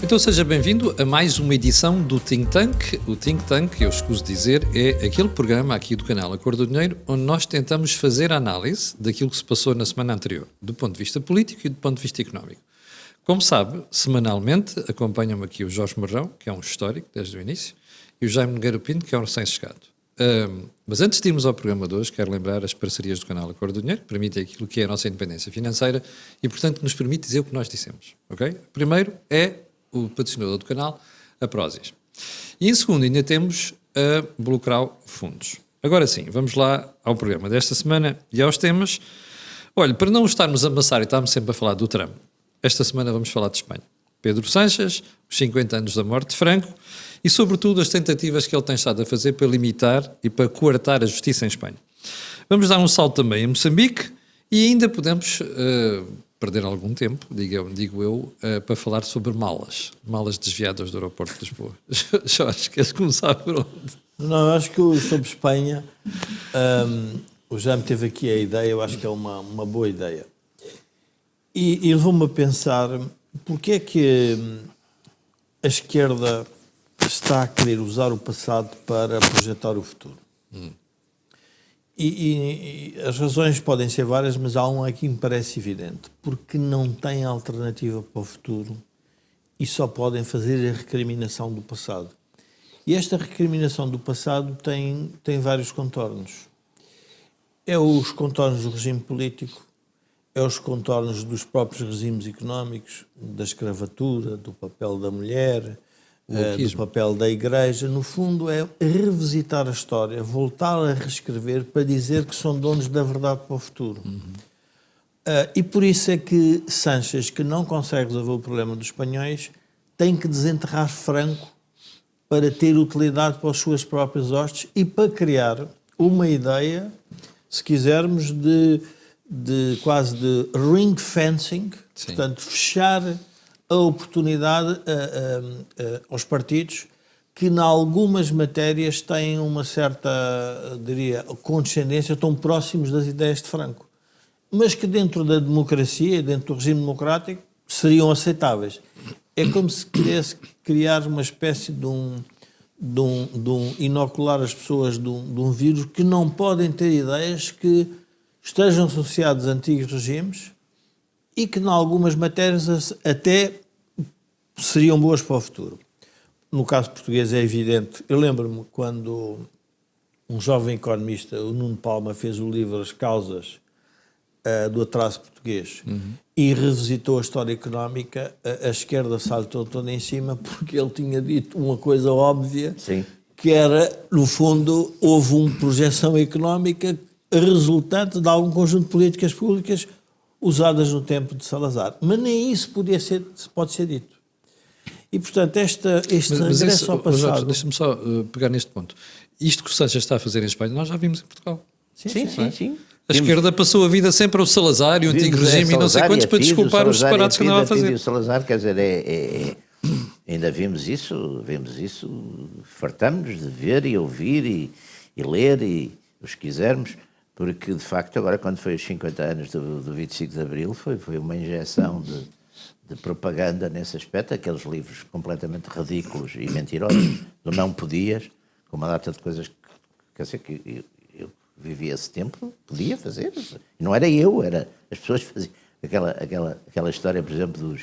Então seja bem-vindo a mais uma edição do Think Tank. O Think Tank, eu escuso dizer, é aquele programa aqui do canal A Cor do Dinheiro onde nós tentamos fazer a análise daquilo que se passou na semana anterior, do ponto de vista político e do ponto de vista económico. Como sabe, semanalmente acompanham-me aqui o Jorge Marrão, que é um histórico desde o início, e o Jaime Nogueira Pinto, que é um recém-chegado. Mas antes de irmos ao programa de hoje, quero lembrar as parcerias do canal A Cor do Dinheiro, que permitem aquilo que é a nossa independência financeira e, portanto, nos permite dizer o que nós dissemos. Okay? Primeiro é o patrocinador do canal, a Prozis. E em segundo, ainda temos a Blucral Fundos. Agora sim, vamos lá ao programa desta semana e aos temas. Olha, para não estarmos a amassar e estarmos sempre a falar do Trump, esta semana vamos falar de Espanha. Pedro Sánchez, os 50 anos da morte de Franco e, sobretudo, as tentativas que ele tem estado a fazer para limitar e para coartar a justiça em Espanha. Vamos dar um salto também a Moçambique e ainda podemos perder algum tempo, digo eu, para falar sobre malas desviadas do aeroporto de Lisboa. Jorge, queres começar por onde? Não, eu acho que sobre Espanha, o Jaime teve aqui a ideia, eu acho que é uma boa ideia. E levou-me a pensar porque é que a esquerda está a querer usar o passado para projetar o futuro. E as razões podem ser várias, mas há uma aqui que me parece evidente. Porque não tem alternativa para o futuro e só podem fazer a recriminação do passado. E esta recriminação do passado tem vários contornos. É os contornos do regime político, é os contornos dos próprios regimes económicos, da escravatura, do papel da mulher, do papel da igreja. No fundo é revisitar a história, voltar a reescrever para dizer que são donos da verdade para o futuro. E por isso é que Sánchez, que não consegue resolver o problema dos espanhóis, tem que desenterrar Franco para ter utilidade para as suas próprias hostes e para criar uma ideia, se quisermos, de quase de ring fencing. Sim. Portanto, fechar a oportunidade aos partidos que, em algumas matérias, têm uma certa, diria, condescendência, tão próximos das ideias de Franco, mas que dentro da democracia, dentro do regime democrático, seriam aceitáveis. É como se quisesse criar uma espécie de inocular as pessoas de um vírus que não podem ter ideias que estejam associados a antigos regimes e que, em algumas matérias, até seriam boas para o futuro. No caso português é evidente. Eu lembro-me quando um jovem economista, o Nuno Palma, fez o livro As Causas do Atraso Português e revisitou a história económica, a esquerda saltou toda em cima porque ele tinha dito uma coisa óbvia. Sim. Que era, no fundo, houve uma projeção económica resultante de algum conjunto de políticas públicas usadas no tempo de Salazar. Mas nem isso pode ser dito. E, portanto, este regresso ao passado... Jorge, deixa-me só pegar neste ponto. Isto que o Sánchez está a fazer em Espanha, nós já vimos em Portugal. Sim. A esquerda passou a vida sempre ao Salazar e o antigo regime e não sei quantos para desculpar os separados que andava a fazer. O Salazar, quer dizer, ainda vimos isso, fartamos-nos de ver e ouvir e ler e os quisermos, porque de facto agora quando foi os 50 anos do 25 de Abril foi uma injeção de propaganda nesse aspecto, aqueles livros completamente ridículos e mentirosos, do não podias, com uma data de coisas quer dizer, que eu vivi esse tempo, podia fazer, e não era eu, era as pessoas que faziam aquela história, por exemplo,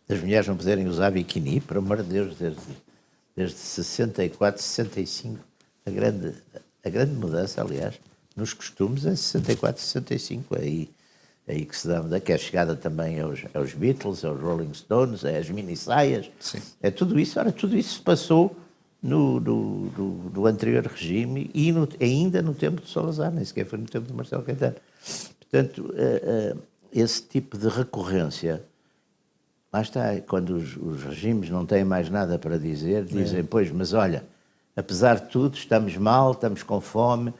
das mulheres não poderem usar biquíni, por amor de Deus, desde 64, 65, a grande mudança, aliás, nos costumes é 64, 65, aí que se dá, que é chegada também aos Beatles, aos Rolling Stones, às mini-saias, é tudo isso. Ora, tudo isso se passou no anterior regime e ainda no tempo de Salazar, nem sequer foi no tempo de Marcelo Caetano. Portanto, esse tipo de recorrência, lá está, quando os regimes não têm mais nada para dizer, dizem, pois, mas olha, apesar de tudo, estamos mal, estamos com fome,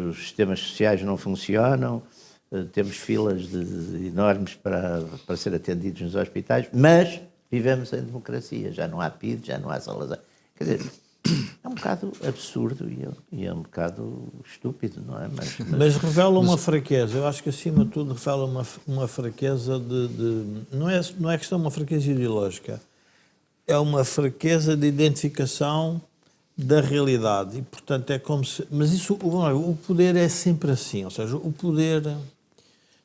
os sistemas sociais não funcionam, temos filas enormes para ser atendidos nos hospitais, mas vivemos em democracia, já não há PIDE, já não há Salazar. Quer dizer, é um bocado absurdo e é um bocado estúpido, não é? Mas revela uma fraqueza. Eu acho que, acima de tudo, revela uma fraqueza não é questão de uma fraqueza ideológica. É uma fraqueza de identificação da realidade. E, portanto, é como se... Mas isso, o poder é sempre assim. Ou seja, o poder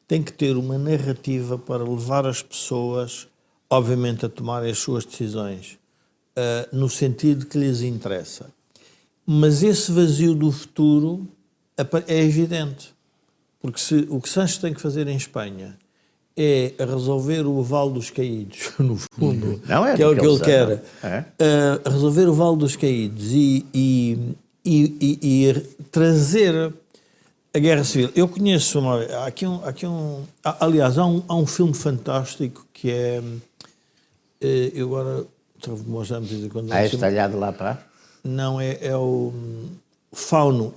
tem que ter uma narrativa para levar as pessoas, obviamente, a tomarem as suas decisões no sentido que lhes interessa. Mas esse vazio do futuro é evidente. Porque o que Sanches tem que fazer em Espanha é resolver o Vale dos Caídos, no fundo, que é o que ele quer. Resolver o Vale dos Caídos e trazer a Guerra Civil. Eu conheço, aliás, há um filme fantástico que é... Eu agora... Já me dizer quando é estalhado lá para? Não, é o Fauno.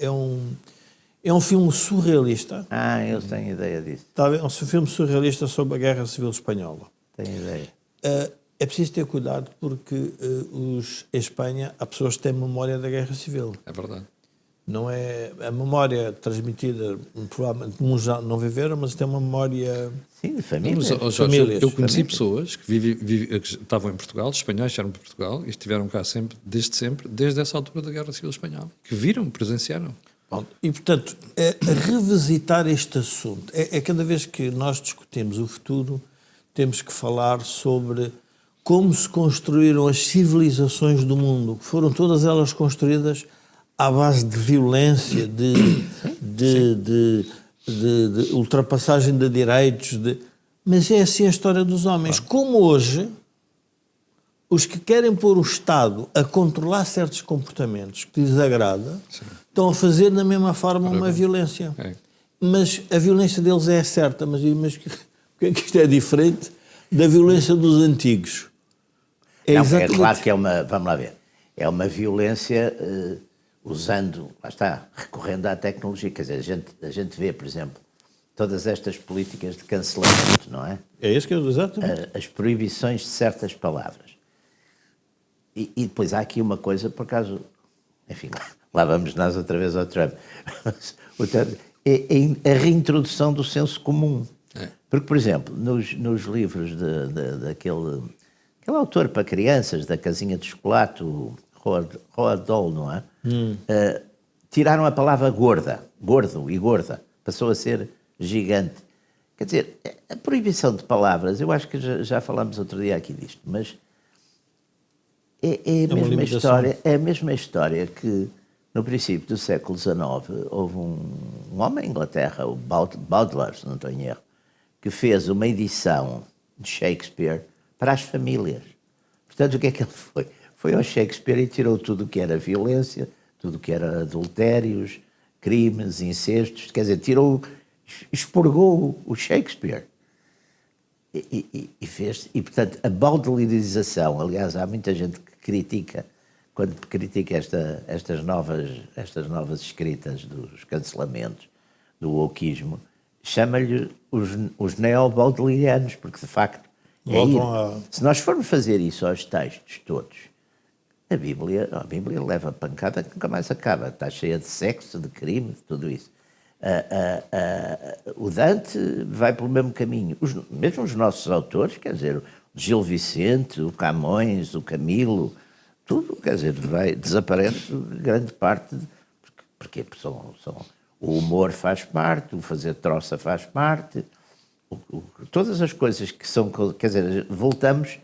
É um filme surrealista. Eu tenho ideia disso. É um filme surrealista sobre a Guerra Civil Espanhola. Tenho ideia. É preciso ter cuidado porque em Espanha há pessoas que têm memória da Guerra Civil. É verdade. Não é a memória transmitida, provavelmente uns já não viveram, mas tem uma memória... Sim, de famílias. Jorge, eu conheci pessoas que estavam em Portugal, espanhóis que eram para Portugal e estiveram cá sempre, desde essa altura da Guerra Civil Espanhola, que viram, presenciaram. Bom, e, portanto, revisitar este assunto. Cada vez que nós discutimos o futuro, temos que falar sobre como se construíram as civilizações do mundo, que foram todas elas construídas à base de violência, de ultrapassagem de direitos. Mas é assim a história dos homens. Como hoje, os que querem pôr o Estado a controlar certos comportamentos que lhes agrada, estão a fazer da mesma forma uma violência. Mas a violência deles é certa. Mas porque é que isto é diferente da violência dos antigos? É claro que é uma... Vamos lá ver. É uma violência... usando, lá está, recorrendo à tecnologia. Quer dizer, a gente vê, por exemplo, todas estas políticas de cancelamento, não é? É isso que eu... Exatamente. As proibições de certas palavras. E depois há aqui uma coisa, por acaso, enfim, lá vamos nós outra vez ao Trump. É a reintrodução do senso comum. Porque, por exemplo, nos livros daquele autor para crianças, da Casinha de Chocolate, o Roald Dahl, não é? Tiraram a palavra gordo e gorda, passou a ser gigante. Quer dizer, a proibição de palavras, eu acho que já falámos outro dia aqui disto, mas é a mesma história que no princípio do século XIX houve um homem em Inglaterra, o Baudelaire, se não estou em erro, que fez uma edição de Shakespeare para as famílias. Portanto, o que é que ele foi? Foi ao Shakespeare e tirou tudo o que era violência, tudo o que era adultérios, crimes, incestos, quer dizer, expurgou o Shakespeare. E fez, e portanto, a baudelairização, aliás, há muita gente que critica, quando critica estas novas escritas dos cancelamentos, do wokeismo, chama-lhe os neo-baudelairianos, porque de facto, se nós formos fazer isso aos textos todos, a Bíblia leva pancada que nunca mais acaba. Está cheia de sexo, de crime, de tudo isso. O Dante vai pelo mesmo caminho. Mesmo os nossos autores, quer dizer, o Gil Vicente, o Camões, o Camilo, tudo, quer dizer, desaparece grande parte. Porque o humor faz parte, o fazer troça faz parte. Todas as coisas que são... Quer dizer, voltamos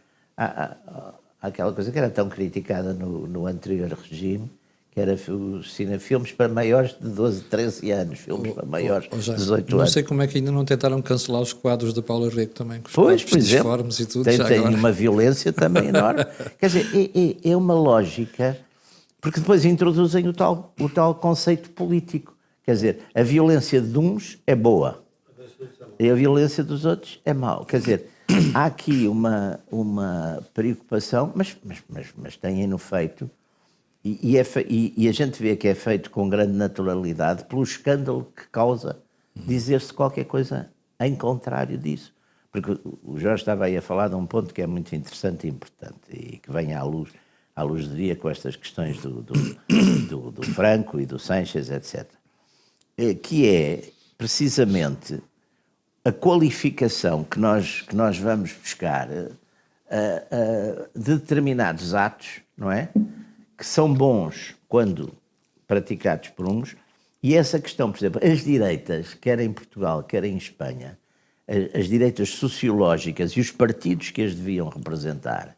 àquela coisa que era tão criticada no anterior regime, que era filmes para maiores de 12, 13 anos, filmes para maiores de 18 anos. Não sei como é que ainda não tentaram cancelar os quadros da Paula Rego também, com os pois, por exemplo, formas e tudo. Tem uma violência também enorme. Quer dizer, é uma lógica, porque depois introduzem o tal conceito político. Quer dizer, a violência de uns é boa e a violência dos outros é mau. Quer dizer, há aqui uma preocupação, mas têm-no feito, e a gente vê que é feito com grande naturalidade pelo escândalo que causa dizer-se qualquer coisa em contrário disso. Porque o Jorge estava aí a falar de um ponto que é muito interessante e importante e que vem à luz à luz do dia com estas questões do Franco e do Sanchez, etc. Que é precisamente a qualificação que nós vamos buscar de determinados atos, não é? Que são bons quando praticados por uns, e essa questão, por exemplo, as direitas, quer em Portugal, quer em Espanha, as direitas sociológicas e os partidos que as deviam representar,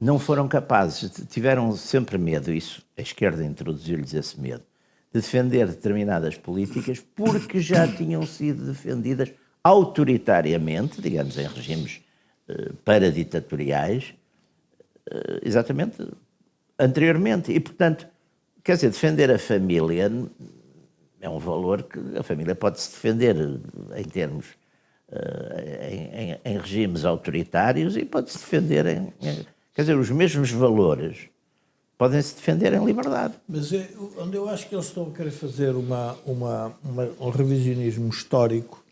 não foram capazes, tiveram sempre medo, isso, a esquerda introduziu-lhes esse medo, de defender determinadas políticas porque já tinham sido defendidas autoritariamente, digamos, em regimes paraditatoriais, exatamente anteriormente. E, portanto, quer dizer, defender a família é um valor que a família pode-se defender em termos, em regimes autoritários e pode-se defender quer dizer, os mesmos valores podem-se defender em liberdade. Mas onde eu acho que eles estão a querer fazer um revisionismo histórico,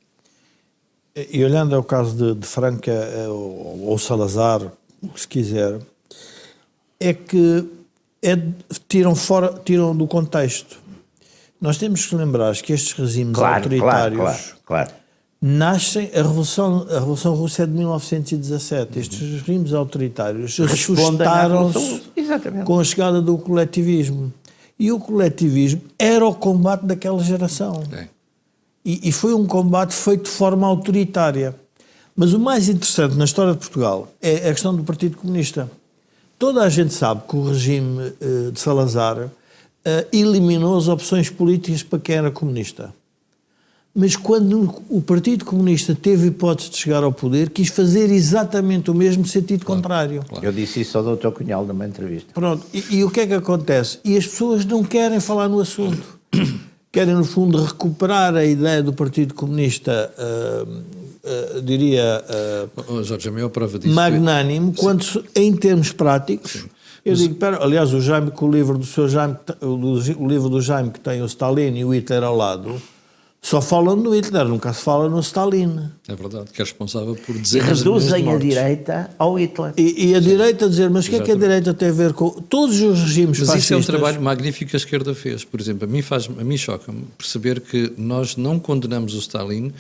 e olhando ao caso de Franco ou Salazar, se quiser, é que tiram do contexto. Nós temos que lembrar que estes regimes autoritários nascem, a Revolução Russa é de 1917, estes regimes autoritários ressuscitaram-se com a chegada do coletivismo. E o coletivismo era o combate daquela geração. E foi um combate feito de forma autoritária. Mas o mais interessante na história de Portugal é a questão do Partido Comunista. Toda a gente sabe que o regime de Salazar eliminou as opções políticas para quem era comunista. Mas quando o Partido Comunista teve hipótese de chegar ao poder, quis fazer exatamente o mesmo sentido contrário. Eu disse isso ao Dr. Cunhal numa entrevista. Pronto, e o que é que acontece? E as pessoas não querem falar no assunto. Querem, no fundo, recuperar a ideia do Partido Comunista, diria, Jorge, a maior prova disso magnânimo, quando, em termos práticos, eu digo, aliás, o Jaime, com o livro do seu Jaime, o livro do Jaime, que tem o Stalin e o Hitler ao lado, só falam no Hitler, nunca se fala no Stalin. É verdade, que é responsável por E dezenas de milhões de reduzem a mortes. direita ao Hitler. E a direita dizer, mas o que é que a direita tem a ver com todos os regimes Mas fascistas? isso é um trabalho magnífico que a esquerda fez. Por exemplo, a mim choca-me perceber que nós não condenamos o Stalin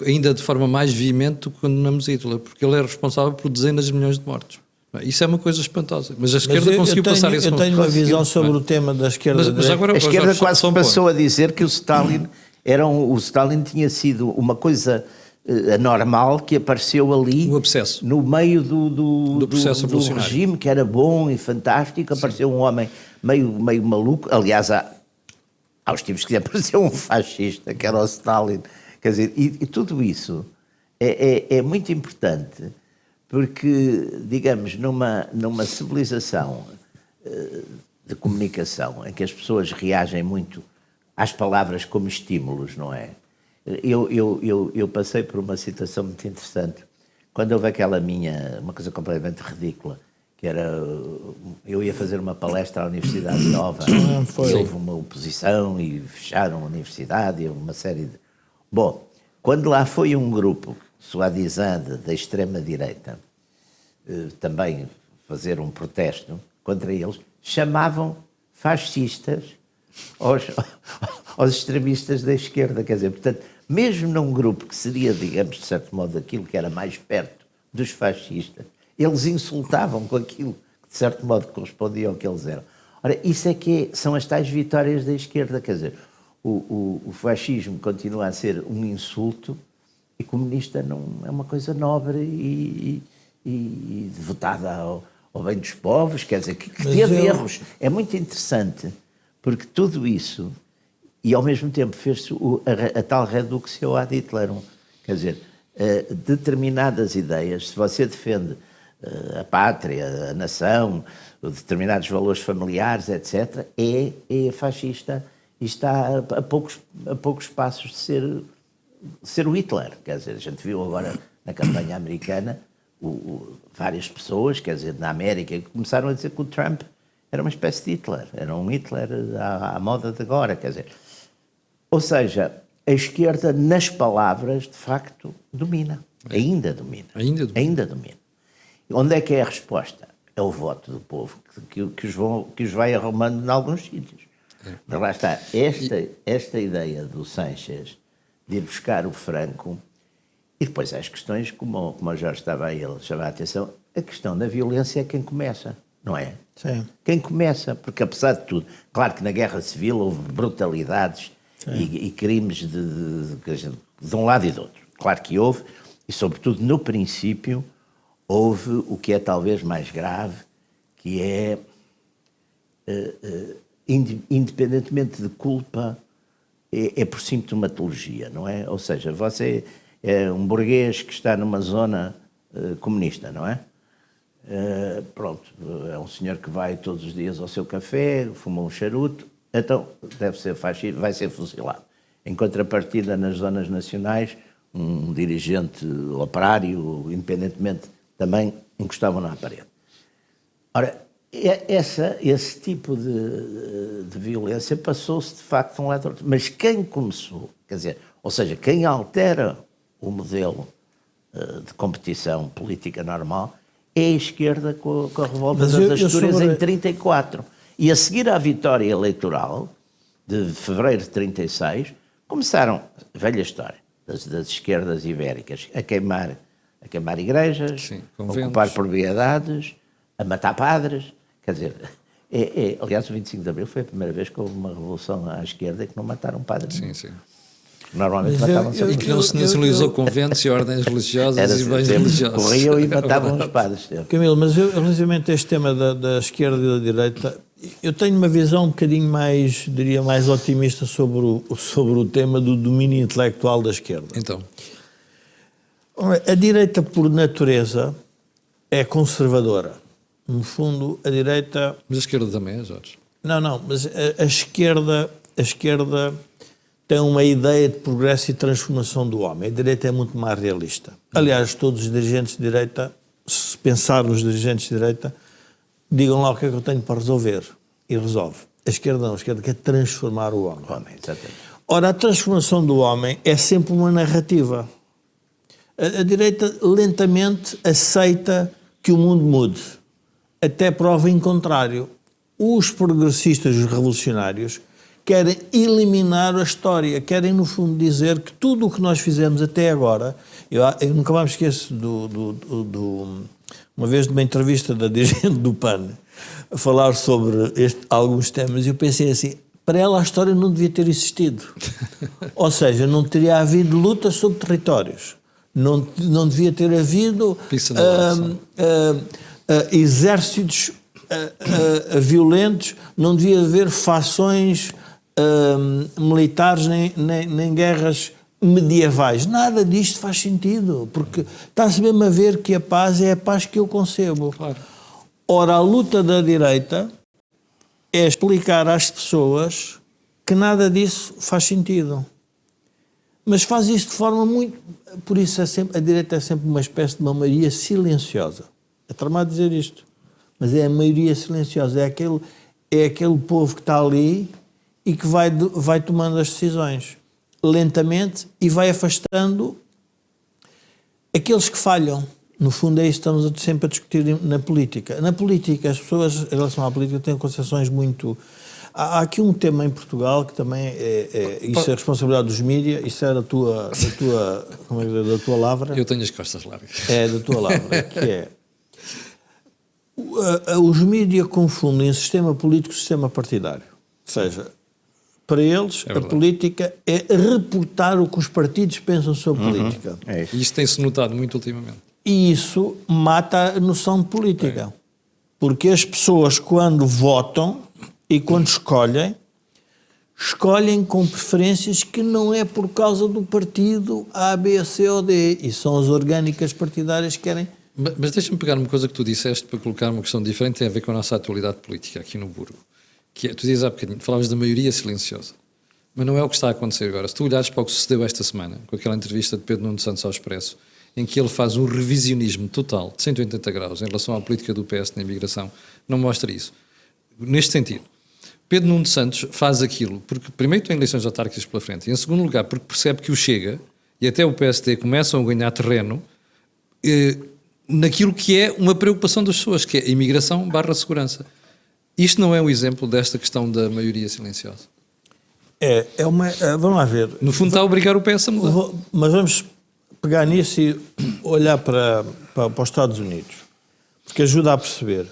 ainda de forma mais veemente do que condenamos Hitler, porque ele é responsável por dezenas de milhões de mortos. Isso é uma coisa espantosa. Mas a esquerda conseguiu passar esse Eu tenho uma visão sobre o tema da esquerda. Mas agora, A esquerda Jorge, quase só um passou ponto. a dizer que o Stalin tinha sido uma coisa anormal que apareceu ali O obsesso. no meio do processo revolucionário. regime, que era bom e fantástico. Apareceu um homem meio maluco. Aliás, há os tipos que apareceu um fascista, que era o Stalin. Quer dizer, e tudo isso é muito importante, porque, digamos, numa civilização de comunicação em que as pessoas reagem muito às palavras como estímulos, não é? Eu passei por uma situação muito interessante quando houve uma coisa completamente ridícula, que era, eu ia fazer uma palestra à Universidade Nova e houve uma oposição e fecharam a universidade e uma série de... Bom, quando lá foi um grupo suadizante da extrema-direita também fazer um protesto contra eles, chamavam fascistas aos extremistas da esquerda, quer dizer, portanto, mesmo num grupo que seria, digamos, de certo modo, aquilo que era mais perto dos fascistas, eles insultavam com aquilo que, de certo modo, correspondia ao que eles eram. Ora, isso é que são as tais vitórias da esquerda, quer dizer, o fascismo continua a ser um insulto e comunista não é uma coisa nobre e devotada ao bem dos povos, quer dizer, que teve erros. É muito interessante, porque tudo isso, e ao mesmo tempo fez-se a tal reducção ad Hitlerum, quer dizer, determinadas ideias, se você defende a pátria, a nação, determinados valores familiares, etc., é fascista e está a poucos passos de ser o Hitler. Quer dizer, a gente viu agora na campanha americana várias pessoas, quer dizer, na América, que começaram a dizer que o Trump era uma espécie de Hitler, era um Hitler à moda de agora, quer dizer. Ou seja, a esquerda, nas palavras, de facto, domina. Ainda domina. Onde é que é a resposta? é o voto do povo que os vai arrumando em alguns sítios. Mas lá está, esta ideia do Sanches de ir buscar o Franco, e depois há as questões, como o Jorge estava a ele chamar a atenção, a questão da violência é quem começa, não é? Sim. Quem começa, porque apesar de tudo, claro que na Guerra Civil houve brutalidades e crimes de um lado e do outro. Claro que houve, e sobretudo no princípio, houve o que é talvez mais grave, que é, independentemente de culpa, é por sintomatologia, não é? Ou seja, você é um burguês que está numa zona comunista, não é? Pronto, é um senhor que vai todos os dias ao seu café, fuma um charuto, então deve ser fascista, vai ser fuzilado. Em contrapartida, nas zonas nacionais, um dirigente operário, independentemente, também encostavam na parede. Ora, esse tipo de violência passou-se de facto de um lado ao outro. Mas quem começou, quer dizer, ou seja, quem altera o modelo de competição política normal é a esquerda com a revolta das Astúrias em 34. E a seguir à vitória eleitoral de fevereiro de 36, começaram, velha história, das esquerdas ibéricas, a queimar igrejas, Sim, a ocupar propriedades, a matar padres. Quer dizer, aliás, o 25 de Abril foi a primeira vez que houve uma revolução à esquerda que não mataram padres. Sim, sim. Normalmente matavam E que não se nacionalizou conventos e ordens religiosas e bens religiosos. Corriam e matavam os padres. Camilo, mas relativamente a este tema da esquerda e da direita, eu tenho uma visão um bocadinho mais, diria, mais otimista sobre o tema do domínio intelectual da esquerda. Então, A direita, por natureza, é conservadora. No fundo, a direita... mas a esquerda também é, Jorge. Não, mas a esquerda tem uma ideia de progresso e transformação do homem. A direita é muito mais realista. Aliás, todos os dirigentes de direita, se pensar nos dirigentes de direita, digam lá o que é que eu tenho para resolver. E resolve. A esquerda não. A esquerda quer transformar o homem. Exatamente. Ora, a transformação do homem é sempre uma narrativa. A direita lentamente aceita que o mundo mude. Até prova em contrário. Os progressistas, os revolucionários, querem eliminar a história, querem no fundo dizer que tudo o que nós fizemos até agora, eu nunca mais me esqueço uma vez de uma entrevista da dirigente do PAN a falar sobre alguns temas, e eu pensei assim, para ela a história não devia ter existido. Ou seja, não teria havido luta sobre territórios, não devia ter havido exércitos violentos, não devia haver fações militares nem guerras medievais. Nada disto faz sentido, porque está-se mesmo a ver que a paz é a paz que eu concebo. Claro. Ora, a luta da direita é explicar às pessoas que nada disso faz sentido. Mas faz isso de forma muito... Por isso a direita é sempre uma espécie de uma maioria silenciosa. É tramado dizer isto. Mas é a maioria silenciosa. É aquele povo que está ali e que vai tomando as decisões lentamente e vai afastando aqueles que falham. No fundo é isso que estamos sempre a discutir na política. Na política, as pessoas, em relação à política, têm concepções muito... Há aqui um tema em Portugal que também isso é responsabilidade dos mídias, isso é da tua lavra. Eu tenho as costas largas. É da tua lavra, que é... Os mídias confundem o sistema político com o sistema partidário. Ou seja, para eles, a política é reportar o que os partidos pensam sobre política. E isto tem-se notado muito ultimamente. E isso mata a noção de política. Porque as pessoas, quando votam e quando escolhem com preferências que não é por causa do partido A, B, C ou D. E são as orgânicas partidárias que querem... Mas deixa-me pegar uma coisa que tu disseste para colocar uma questão diferente, tem a ver com a nossa atualidade política aqui no Burgo. Que é, tu dizes há bocadinho, falavas da maioria silenciosa. Mas não é o que está a acontecer agora. Se tu olhares para o que sucedeu esta semana, com aquela entrevista de Pedro Nuno Santos ao Expresso, em que ele faz um revisionismo total, de 180 graus, em relação à política do PS na imigração, não mostra isso. Neste sentido, Pedro Nuno Santos faz aquilo, porque primeiro tem eleições autárquicas pela frente, e em segundo lugar porque percebe que o Chega, e até o PSD começam a ganhar terreno, naquilo que é uma preocupação das pessoas, que é a imigração / segurança. Isto não é um exemplo desta questão da maioria silenciosa? Vamos lá ver. No fundo está a obrigar o PS a mudar. Mas vamos pegar nisso e olhar para os Estados Unidos, porque ajuda a perceber.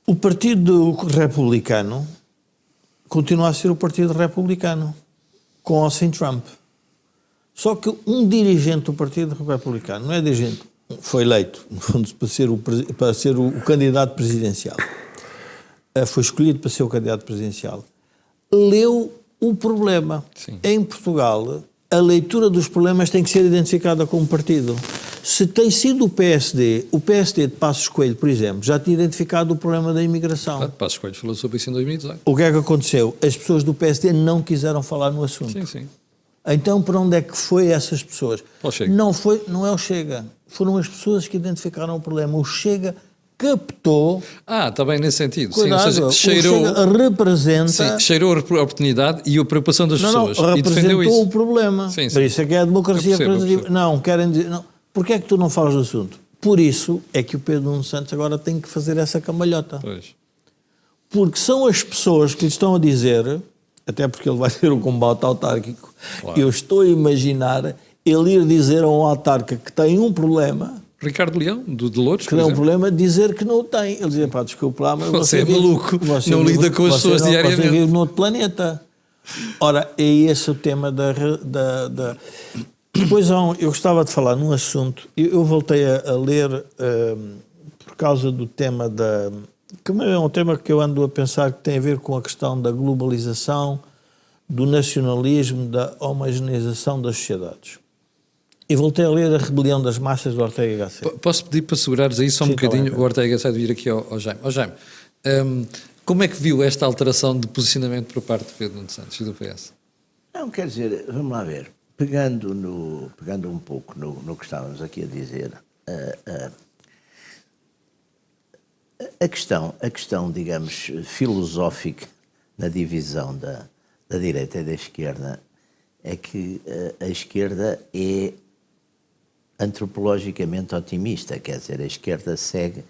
O Partido Republicano continua a ser o Partido Republicano, com ou sem Trump. Só que um dirigente do Partido Republicano, não é dirigente, foi eleito, no fundo, para ser o candidato presidencial. Foi escolhido para ser o candidato presidencial. Leu o problema. Sim. Em Portugal, a leitura dos problemas tem que ser identificada como partido. Se tem sido o PSD de Passos Coelho, por exemplo, já tinha identificado o problema da imigração. Claro, Passos Coelho falou sobre isso em 2018. O que é que aconteceu? As pessoas do PSD não quiseram falar no assunto. Sim, sim. Então, para onde é que foi essas pessoas? Ao Chega. Não é o Chega. Foram as pessoas que identificaram o problema. O Chega captou... Está bem nesse sentido. Cuidado, sim, ou seja, cheirou, o Chega representa... sim, cheirou a oportunidade e a preocupação das pessoas. E defendeu representou isso. o problema. Sim, sim. Por isso é que é a democracia Eu percebo. representativa. Não, querem dizer... Não. Porquê é que tu não falas do assunto? Por isso é que o Pedro Nuno Santos agora tem que fazer essa cambalhota. Pois. Porque são as pessoas que lhe estão a dizer, até porque ele vai ter um combate autárquico, Claro. eu estou a imaginar ele ir dizer a um autarca que tem um problema, Ricardo Leão, do de Louros, que por não é um exemplo. problema, dizer que não o tem. Ele diz, pá, desculpe lá, mas Você é vive- maluco, não lida com as pessoas Você diariamente. vive noutro planeta. Ora, é esse o tema da... Depois eu gostava de falar num assunto, eu voltei a ler por causa do tema da... que é um tema que eu ando a pensar que tem a ver com a questão da globalização, do nacionalismo, da homogeneização das sociedades. E voltei a ler A Rebelião das Massas de Ortega y Gasset. Posso pedir para segurares aí só um Sim, tá bocadinho? bem. O Ortega sai de vir aqui ao Jaime. Jaime, como é que viu esta alteração de posicionamento por parte de Pedro Nuno Santos e do PS? Não, quer dizer, vamos lá ver. Pegando um pouco no que estávamos aqui a dizer, a questão, digamos, filosófica na divisão da direita e da esquerda é que a esquerda é antropologicamente otimista, quer dizer, a esquerda segue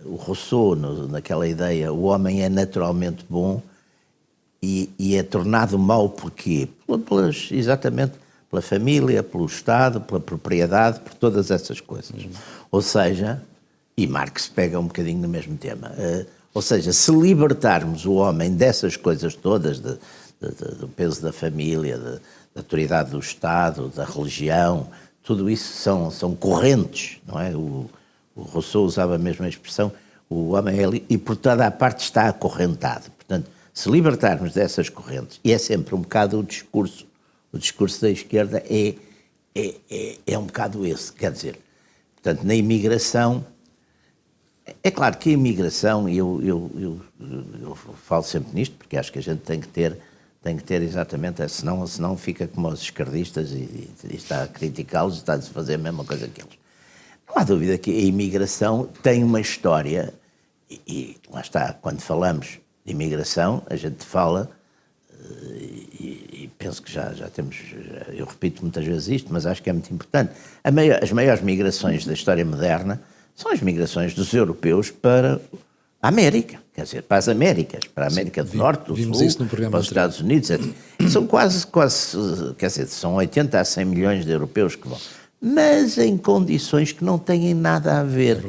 o Rousseau naquela ideia, o homem é naturalmente bom e é tornado mau porquê? Exatamente pela família, pelo Estado, pela propriedade, por todas essas coisas. Ou seja, e Marx pega um bocadinho no mesmo tema, ou seja, se libertarmos o homem dessas coisas todas, do peso da família, da autoridade do Estado, da religião, tudo isso são correntes, não é? O Rousseau usava a mesma expressão, o homem é e por toda a parte está acorrentado. Portanto, se libertarmos dessas correntes, e é sempre um bocado o discurso da esquerda é um bocado esse, quer dizer, portanto, na imigração, é claro que a imigração, eu falo sempre nisto, porque acho que a gente tem que ter exatamente, senão fica como os esquerdistas e está a criticá-los e está a fazer a mesma coisa que eles. Não há dúvida que a imigração tem uma história, e lá está, quando falamos de imigração, a gente fala, e penso que já temos, eu repito muitas vezes isto, mas acho que é muito importante, as maiores migrações da história moderna são as migrações dos europeus para a América, quer dizer, para as Américas, para a América do Norte, do vimos Sul, isso no programa para os anterior. Estados Unidos, etc. São quase, quer dizer, são 80 a 100 milhões de europeus que vão, mas em condições que não têm nada a ver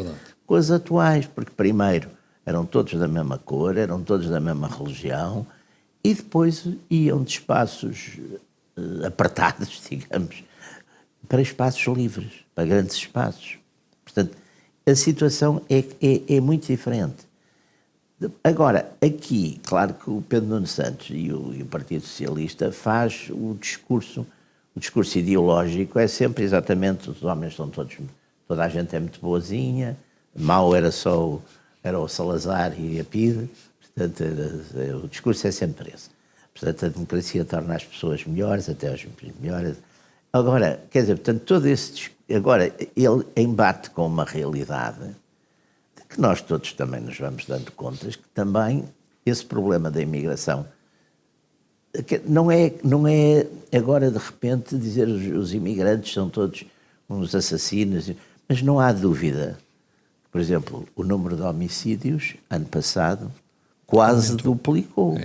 com as atuais, porque primeiro eram todos da mesma cor, eram todos da mesma religião, e depois iam de espaços apertados, digamos, para espaços livres, para grandes espaços. Portanto, a situação é muito diferente. Agora, aqui, claro que o Pedro Nuno Santos e o Partido Socialista faz o discurso ideológico, é sempre exatamente, os homens são toda a gente é muito boazinha, mau era o Salazar e a PIDE, portanto, o discurso é sempre esse. Portanto, a democracia torna as pessoas melhores, até os melhores. Agora, quer dizer, portanto, todo esse... Agora, ele embate com uma realidade de que nós todos também nos vamos dando contas que também esse problema da imigração não é agora de repente dizer os imigrantes são todos uns assassinos, mas não há dúvida. Por exemplo, o número de homicídios, ano passado, quase duplicou.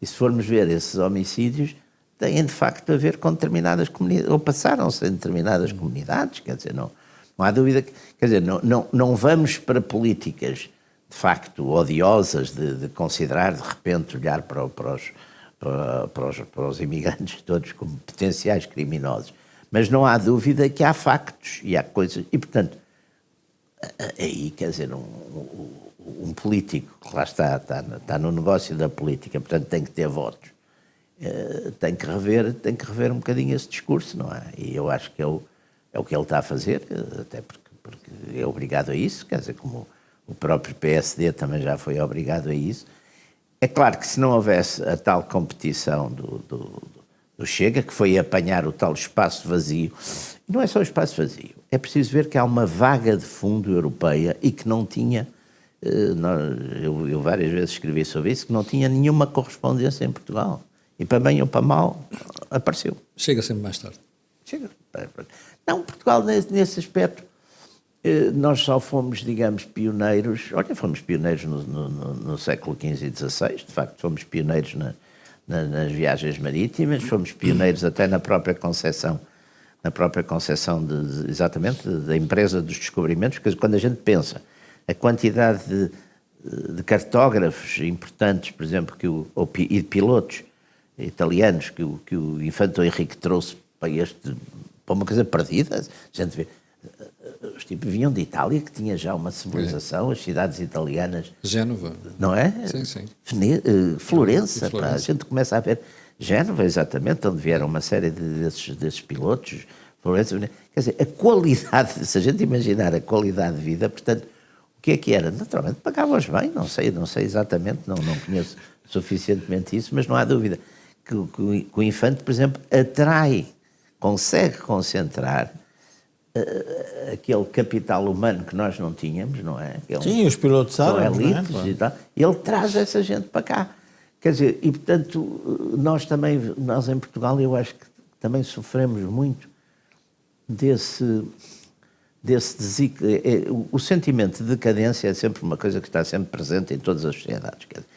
E se formos ver esses homicídios, têm de facto a ver com determinadas comunidades, ou passaram-se em determinadas comunidades, quer dizer, não há dúvida, quer dizer, não vamos para políticas de facto odiosas de considerar, de repente, olhar para os imigrantes todos como potenciais criminosos, mas não há dúvida que há factos e há coisas, e portanto, aí, quer dizer, um político que lá está no negócio da política, portanto tem que ter votos, tem que rever um bocadinho esse discurso, não é? E eu acho que é o que ele está a fazer, até porque é obrigado a isso, quer dizer, como o próprio PSD também já foi obrigado a isso. É claro que se não houvesse a tal competição do Chega, que foi apanhar o tal espaço vazio, não é só o espaço vazio, é preciso ver que há uma vaga de fundo europeia e que não tinha, eu várias vezes escrevi sobre isso, que não tinha nenhuma correspondência em Portugal. E para bem ou para mal, apareceu. Chega sempre mais tarde. Chega. Não, Portugal, nesse aspecto, nós só fomos, digamos, pioneiros. Olha, fomos pioneiros no século XV e XVI, de facto, fomos pioneiros nas viagens marítimas, fomos pioneiros até na própria concepção exatamente da empresa dos descobrimentos, porque quando a gente pensa a quantidade de cartógrafos importantes, por exemplo, e de pilotos italianos que o Infante Henrique trouxe para uma coisa perdida, a gente vê, os tipos vinham de Itália, que tinha já uma civilização, as cidades italianas. Génova. Não é? Sim, sim. Florença. A gente começa a ver Génova, exatamente, onde vieram uma série desses pilotos. Florença, quer dizer, a qualidade, se a gente imaginar a qualidade de vida, portanto, o que é que era? Naturalmente, pagavam-os bem, não sei exatamente, não conheço suficientemente isso, mas não há dúvida que o Infante, por exemplo, consegue concentrar aquele capital humano que nós não tínhamos, não é? Sim, os pilotos árabes, elites, não é? E tal. Ele traz essa gente para cá. Quer dizer, e portanto, nós em Portugal, eu acho que também sofremos muito desse o sentimento de decadência é sempre uma coisa que está sempre presente em todas as sociedades. Quer dizer,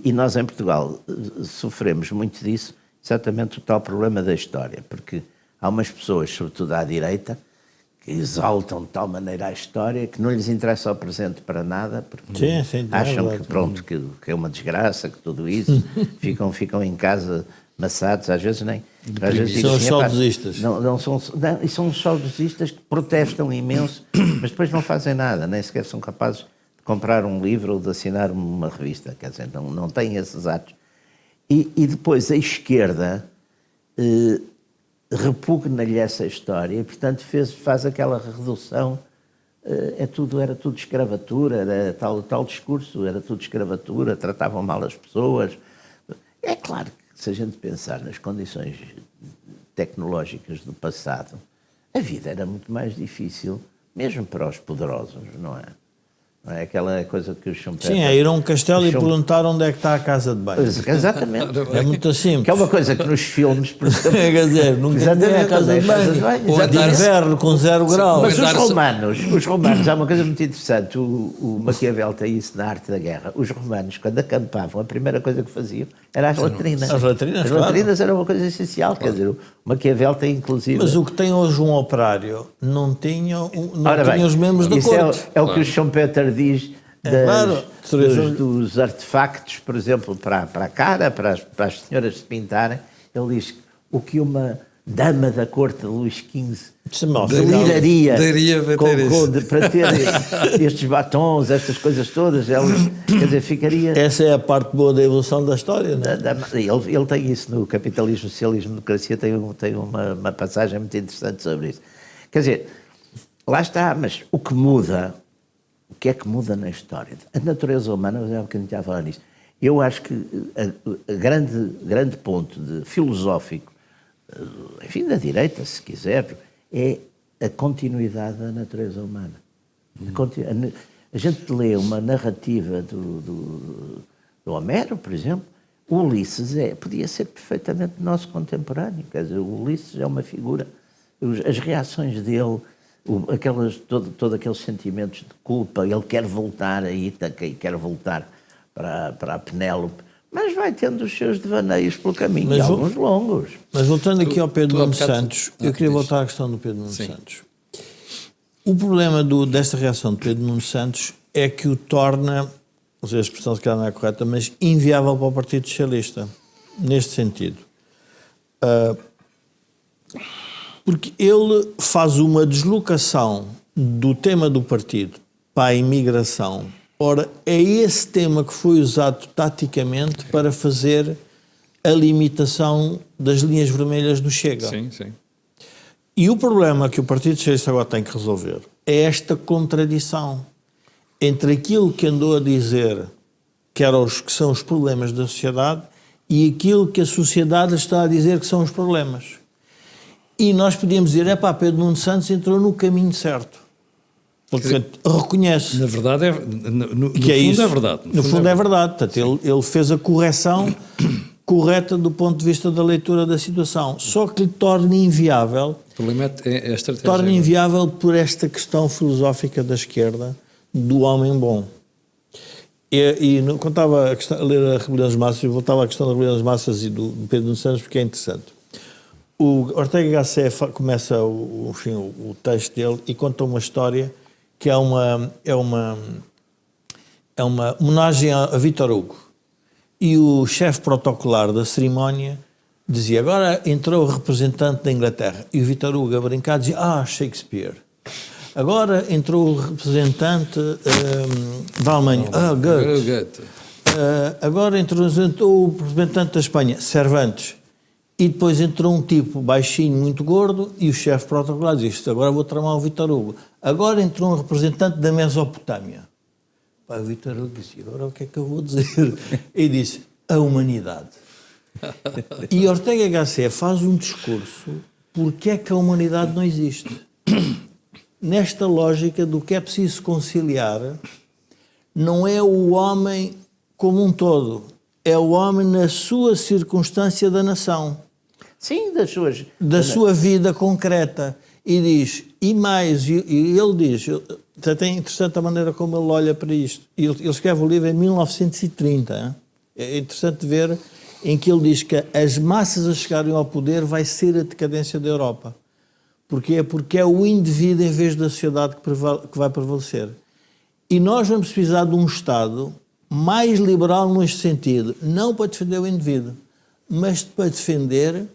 e nós em Portugal sofremos muito disso, exatamente o tal problema da história, porque há umas pessoas, sobretudo à direita, que exaltam de tal maneira a história que não lhes interessa o presente para nada, porque acham que, pronto, que é uma desgraça, que tudo isso, ficam em casa maçados, às vezes nem... Às vezes são os saudosistas. E são os saudosistas que protestam imenso, mas depois não fazem nada, nem sequer são capazes de comprar um livro ou de assinar uma revista, quer dizer, não têm esses atos. E depois a esquerda repugna-lhe essa história e, portanto, faz aquela redução, era tudo escravatura, era tal discurso, era tudo escravatura, tratavam mal as pessoas. É claro que se a gente pensar nas condições tecnológicas do passado, a vida era muito mais difícil, mesmo para os poderosos, não é? Não é aquela coisa que os Schumpeter... Sim, é ir a um castelo e perguntar onde é que está a casa de banho. Exatamente. É muito simples. Que é uma coisa que nos filmes... Por exemplo, quer dizer, nunca tem a casa de banho. De inverno com 0 graus. Mas os romanos, há uma coisa muito interessante, o Maquiavel tem isso na Arte da Guerra. Os romanos, quando acampavam, a primeira coisa que faziam era as latrinas. As latrinas, as latrinas eram uma coisa essencial, quer dizer, o Maquiavel tem inclusive... Mas o que tem hoje um operário não tinha os membros da corte. É o que o Schumpeter diz dos artefactos, por exemplo, para a cara, para as senhoras se pintarem. Ele diz o que uma dama da corte de Luís XV deliraria para ter estes batons, estas coisas todas. Quer dizer, ficaria... Essa é a parte boa da evolução da história, não é? Ele tem isso no Capitalismo, Socialismo e Democracia, tem uma passagem muito interessante sobre isso. Quer dizer, lá está, mas o que é que muda na história? A natureza humana, já há bocadinho estava a falar nisso. Eu acho que a grande ponto filosófico, enfim, da direita, se quiser, é a continuidade da natureza humana. A gente lê uma narrativa do Homero, por exemplo, o Ulisses podia ser perfeitamente nosso contemporâneo. Quer dizer, o Ulisses é uma figura as reações dele, todos aqueles sentimentos de culpa, ele quer voltar a Ítaca e quer voltar para a Penélope, mas vai tendo os seus devaneios pelo caminho, alguns longos. Mas voltando aqui ao Pedro Nuno bocado- Santos, eu queria voltar à questão do Pedro Nuno Santos. O problema desta reação de Pedro Nuno Santos é que o torna, não sei, a expressão se calhar não é correta, mas inviável para o Partido Socialista, neste sentido. Porque ele faz uma deslocação do tema do partido para a imigração. Ora, é esse tema que foi usado taticamente para fazer a limitação das linhas vermelhas do Chega. Sim, sim. E o problema que o Partido Socialista agora tem que resolver é esta contradição entre aquilo que andou a dizer que são os problemas da sociedade e aquilo que a sociedade está a dizer que são os problemas. E nós podíamos dizer, Pedro Nuno Santos entrou no caminho certo. Porque reconhece. Na verdade, no que fundo é isso. é verdade. No fundo é verdade. Portanto, ele fez a correção correta do ponto de vista da leitura da situação. Só que lhe torna inviável. O problema é a estratégia. Torna inviável por esta questão filosófica da esquerda do homem bom. Quando estava a ler a Rebelião das Massas, eu voltava à questão da Rebelião das Massas e do Pedro Nuno Santos, porque é interessante. O Ortega Gasset começa o texto dele e conta uma história que é uma homenagem a Vítor Hugo. E o chefe protocolar da cerimónia dizia, agora entrou o representante da Inglaterra. E o Vítor Hugo, a brincar, dizia, Shakespeare. Agora entrou o representante da Alemanha, Goethe. Agora entrou o representante da Espanha, Cervantes. E depois entrou um tipo baixinho, muito gordo, e o chefe protocolar diz, agora vou tramar o Vítor Hugo. Agora entrou um representante da Mesopotâmia. O Vítor Hugo disse, agora o que é que eu vou dizer? E disse, a humanidade. E Ortega Gasset faz um discurso porque é que a humanidade não existe. Nesta lógica do que é preciso conciliar, não é o homem como um todo, é o homem na sua circunstância da nação. Sim, da sua vida concreta. E diz, e mais, e ele diz, até é interessante a maneira como ele olha para isto. Ele escreve o livro em 1930. Hein? É interessante ver em que ele diz que as massas a chegarem ao poder vai ser a decadência da Europa. Porquê? Porque é o indivíduo em vez da sociedade que vai prevalecer. E nós vamos precisar de um Estado mais liberal neste sentido, não para defender o indivíduo, mas para defender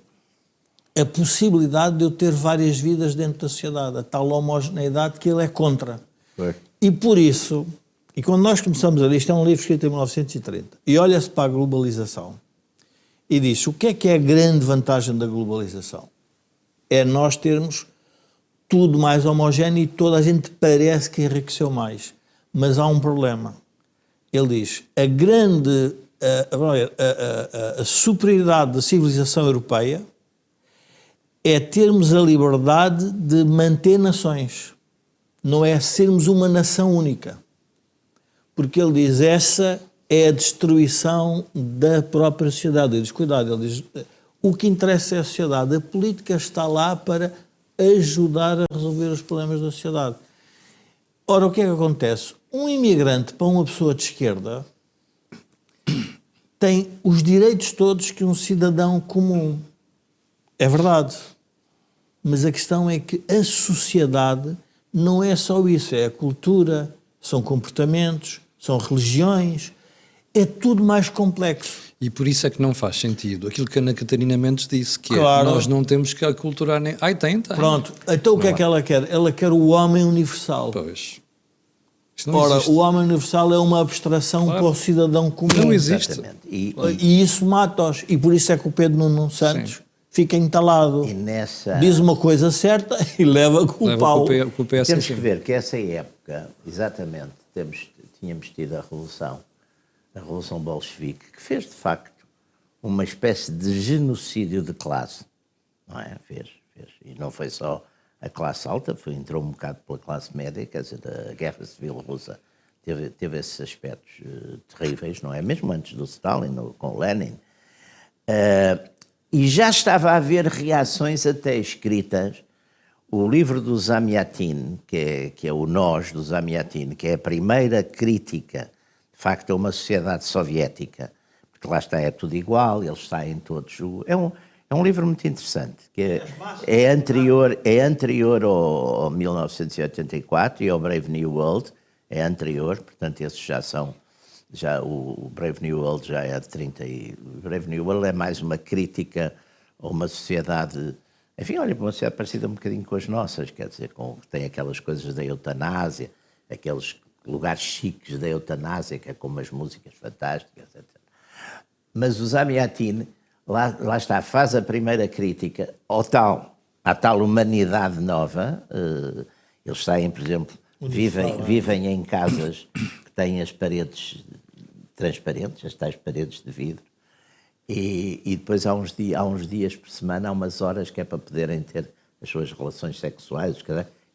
a possibilidade de eu ter várias vidas dentro da sociedade, a tal homogeneidade que ele é contra. É. E por isso, e quando nós começamos a ler, isto é um livro escrito em 1930, e olha-se para a globalização, e diz, o que é a grande vantagem da globalização? É nós termos tudo mais homogéneo e toda a gente parece que enriqueceu mais. Mas há um problema. Ele diz, a superioridade da civilização europeia é termos a liberdade de manter nações. Não é sermos uma nação única. Porque ele diz, essa é a destruição da própria sociedade. Ele diz, cuidado, ele diz, o que interessa é a sociedade. A política está lá para ajudar a resolver os problemas da sociedade. Ora, o que é que acontece? Um imigrante para uma pessoa de esquerda tem os direitos todos que um cidadão comum. É verdade. Mas a questão é que a sociedade não é só isso. É a cultura, são comportamentos, são religiões. É tudo mais complexo. E por isso é que não faz sentido aquilo que a Ana Catarina Mendes disse, que Claro. é, nós não temos que aculturar nem... Tem. Pronto. Então o que é que ela quer? Ela quer o homem universal. Pois. Isto não Ora, existe. o homem universal é uma abstração Claro. para o cidadão comum. Não existe. Exatamente. E isso mata-os. E por isso é que o Pedro Nuno Santos fica entalado. E nessa... Diz uma coisa certa e leva com o pau. Leva com o pé assim. Temos que ver que essa época, exatamente, tínhamos tido a Revolução Bolchevique, que fez, de facto, uma espécie de genocídio de classe. Não é? Fez. E não foi só a classe alta, entrou um bocado pela classe média, quer dizer, a Guerra Civil Russa teve esses aspectos terríveis, não é? Mesmo antes do Stalin, com Lenin. E já estava a haver reações até escritas o livro do Zamiatin, que é o Nós do Zamiatin, que é a primeira crítica, de facto, a uma sociedade soviética, porque lá está, é tudo igual, eles saem todos... É um livro muito interessante, que é anterior ao 1984 e ao Brave New World, é anterior, portanto, esses já são... o Brave New World já é de 30 e... O Brave New World é mais uma crítica a uma sociedade... Enfim, olha, uma sociedade parecida um bocadinho com as nossas, quer dizer, tem aquelas coisas da eutanásia, aqueles lugares chiques da eutanásia, que é com umas músicas fantásticas, etc. Mas o Zamiatin, lá está, faz a primeira crítica à tal humanidade nova. Eles saem, por exemplo, vivem em casas que têm as paredes transparentes, as tais paredes de vidro, e depois há uns dias por semana, há umas horas que é para poderem ter as suas relações sexuais,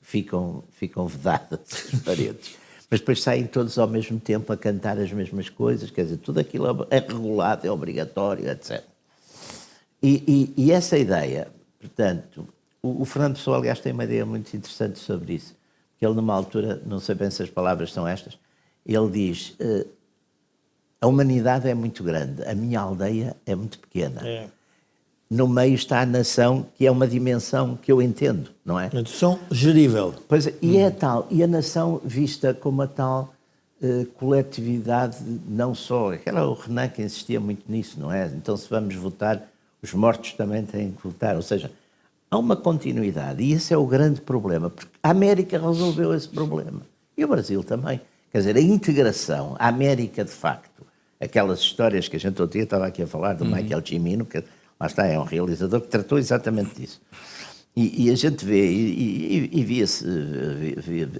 ficam vedadas as paredes. Mas depois saem todos ao mesmo tempo a cantar as mesmas coisas, quer dizer, tudo aquilo é regulado, é obrigatório, etc. E essa ideia, portanto, o Fernando Pessoa, aliás, tem uma ideia muito interessante sobre isso, que ele numa altura, não sei bem se as palavras são estas, ele diz... A humanidade é muito grande, a minha aldeia é muito pequena. É. No meio está a nação, que é uma dimensão que eu entendo, não é? Uma dimensão gerível. Pois é, e é tal, e a nação vista como a tal coletividade, não só... Era o Renan que insistia muito nisso, não é? Então, se vamos votar, os mortos também têm que votar. Ou seja, há uma continuidade, e esse é o grande problema, porque a América resolveu esse problema. E o Brasil também. Quer dizer, a integração, a América, de facto, aquelas histórias que a gente outro dia estava aqui a falar do Michael Cimino, que lá está, é um realizador que tratou exatamente disso. E a gente vê, e via-se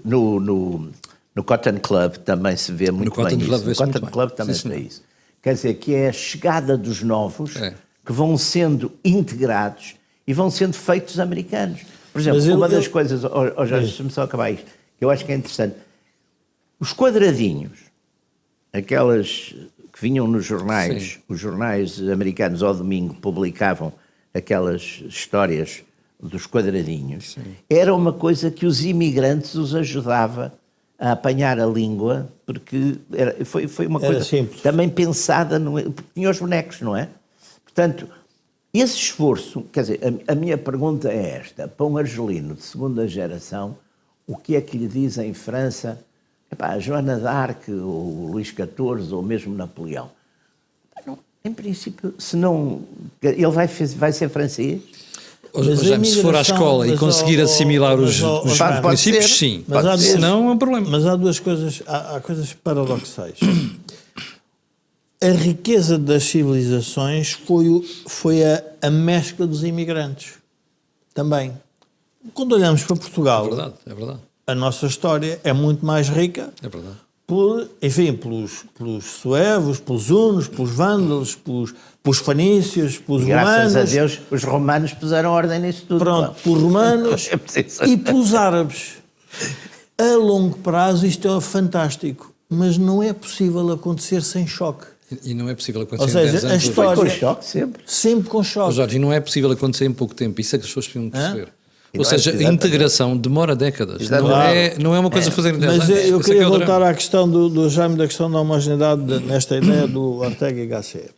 no Cotton Club também se vê muito bem isso. No Cotton Club também se vê isso. Quer dizer, que é a chegada dos novos que vão sendo integrados e vão sendo feitos americanos. Por exemplo, uma das coisas, Jorge, deixa-me só acabar isto, que eu acho que é interessante. Os quadradinhos, aquelas... que vinham nos jornais, os jornais americanos ao domingo publicavam aquelas histórias dos quadradinhos, era uma coisa que os imigrantes os ajudava a apanhar a língua, porque foi uma coisa simples. Também pensada, porque tinha os bonecos, não é? Portanto, esse esforço, quer dizer, a minha pergunta é esta, para um argelino de segunda geração, o que é que lhe diz em França... Epá, Joana d'Arc, o Luís XIV ou mesmo Napoleão. Não, em princípio, se não... Ele vai ser francês? Se for à escola e conseguir assimilar os princípios, sim. Senão é um problema. Mas há duas coisas, há coisas paradoxais. A riqueza das civilizações foi a mescla dos imigrantes. Também. Quando olhamos para Portugal... É verdade. A nossa história é muito mais rica, é verdade, pelos suevos, pelos hunos, pelos vândalos, pelos fenícios, pelos romanos. Graças a Deus, os romanos puseram ordem nisso tudo. Pronto, pelos romanos e pelos árabes. A longo prazo isto é fantástico, mas não é possível acontecer sem choque. E não é possível acontecer em 10 anos. A história, foi com choque sempre. Sempre com choque. Jorge, e não é possível acontecer em pouco tempo, isso é que as pessoas precisam perceber. Ou seja, a integração demora décadas. Não é uma coisa a fazer em 10 anos. Mas eu queria voltar à questão do Jaime, da questão da homogeneidade, nesta ideia do Ortega y Gasset,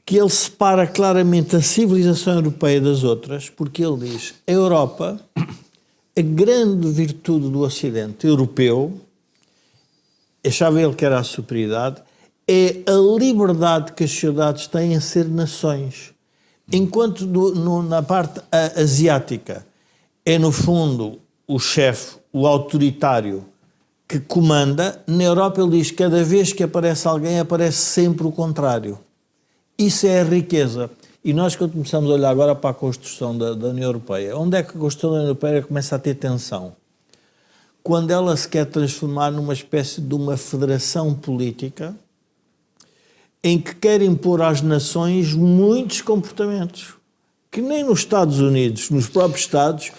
que ele separa claramente a civilização europeia das outras, porque ele diz, a Europa, a grande virtude do Ocidente europeu, achava ele que era a superioridade, é a liberdade que as sociedades têm em ser nações. Enquanto na parte asiática é, no fundo, o chefe, o autoritário que comanda, na Europa ele diz que cada vez que aparece alguém, aparece sempre o contrário. Isso é a riqueza. E nós, quando começamos a olhar agora para a construção da União Europeia, onde é que a construção da União Europeia começa a ter tensão? Quando ela se quer transformar numa espécie de uma federação política em que quer impor às nações muitos comportamentos que nem nos Estados Unidos, nos próprios Estados,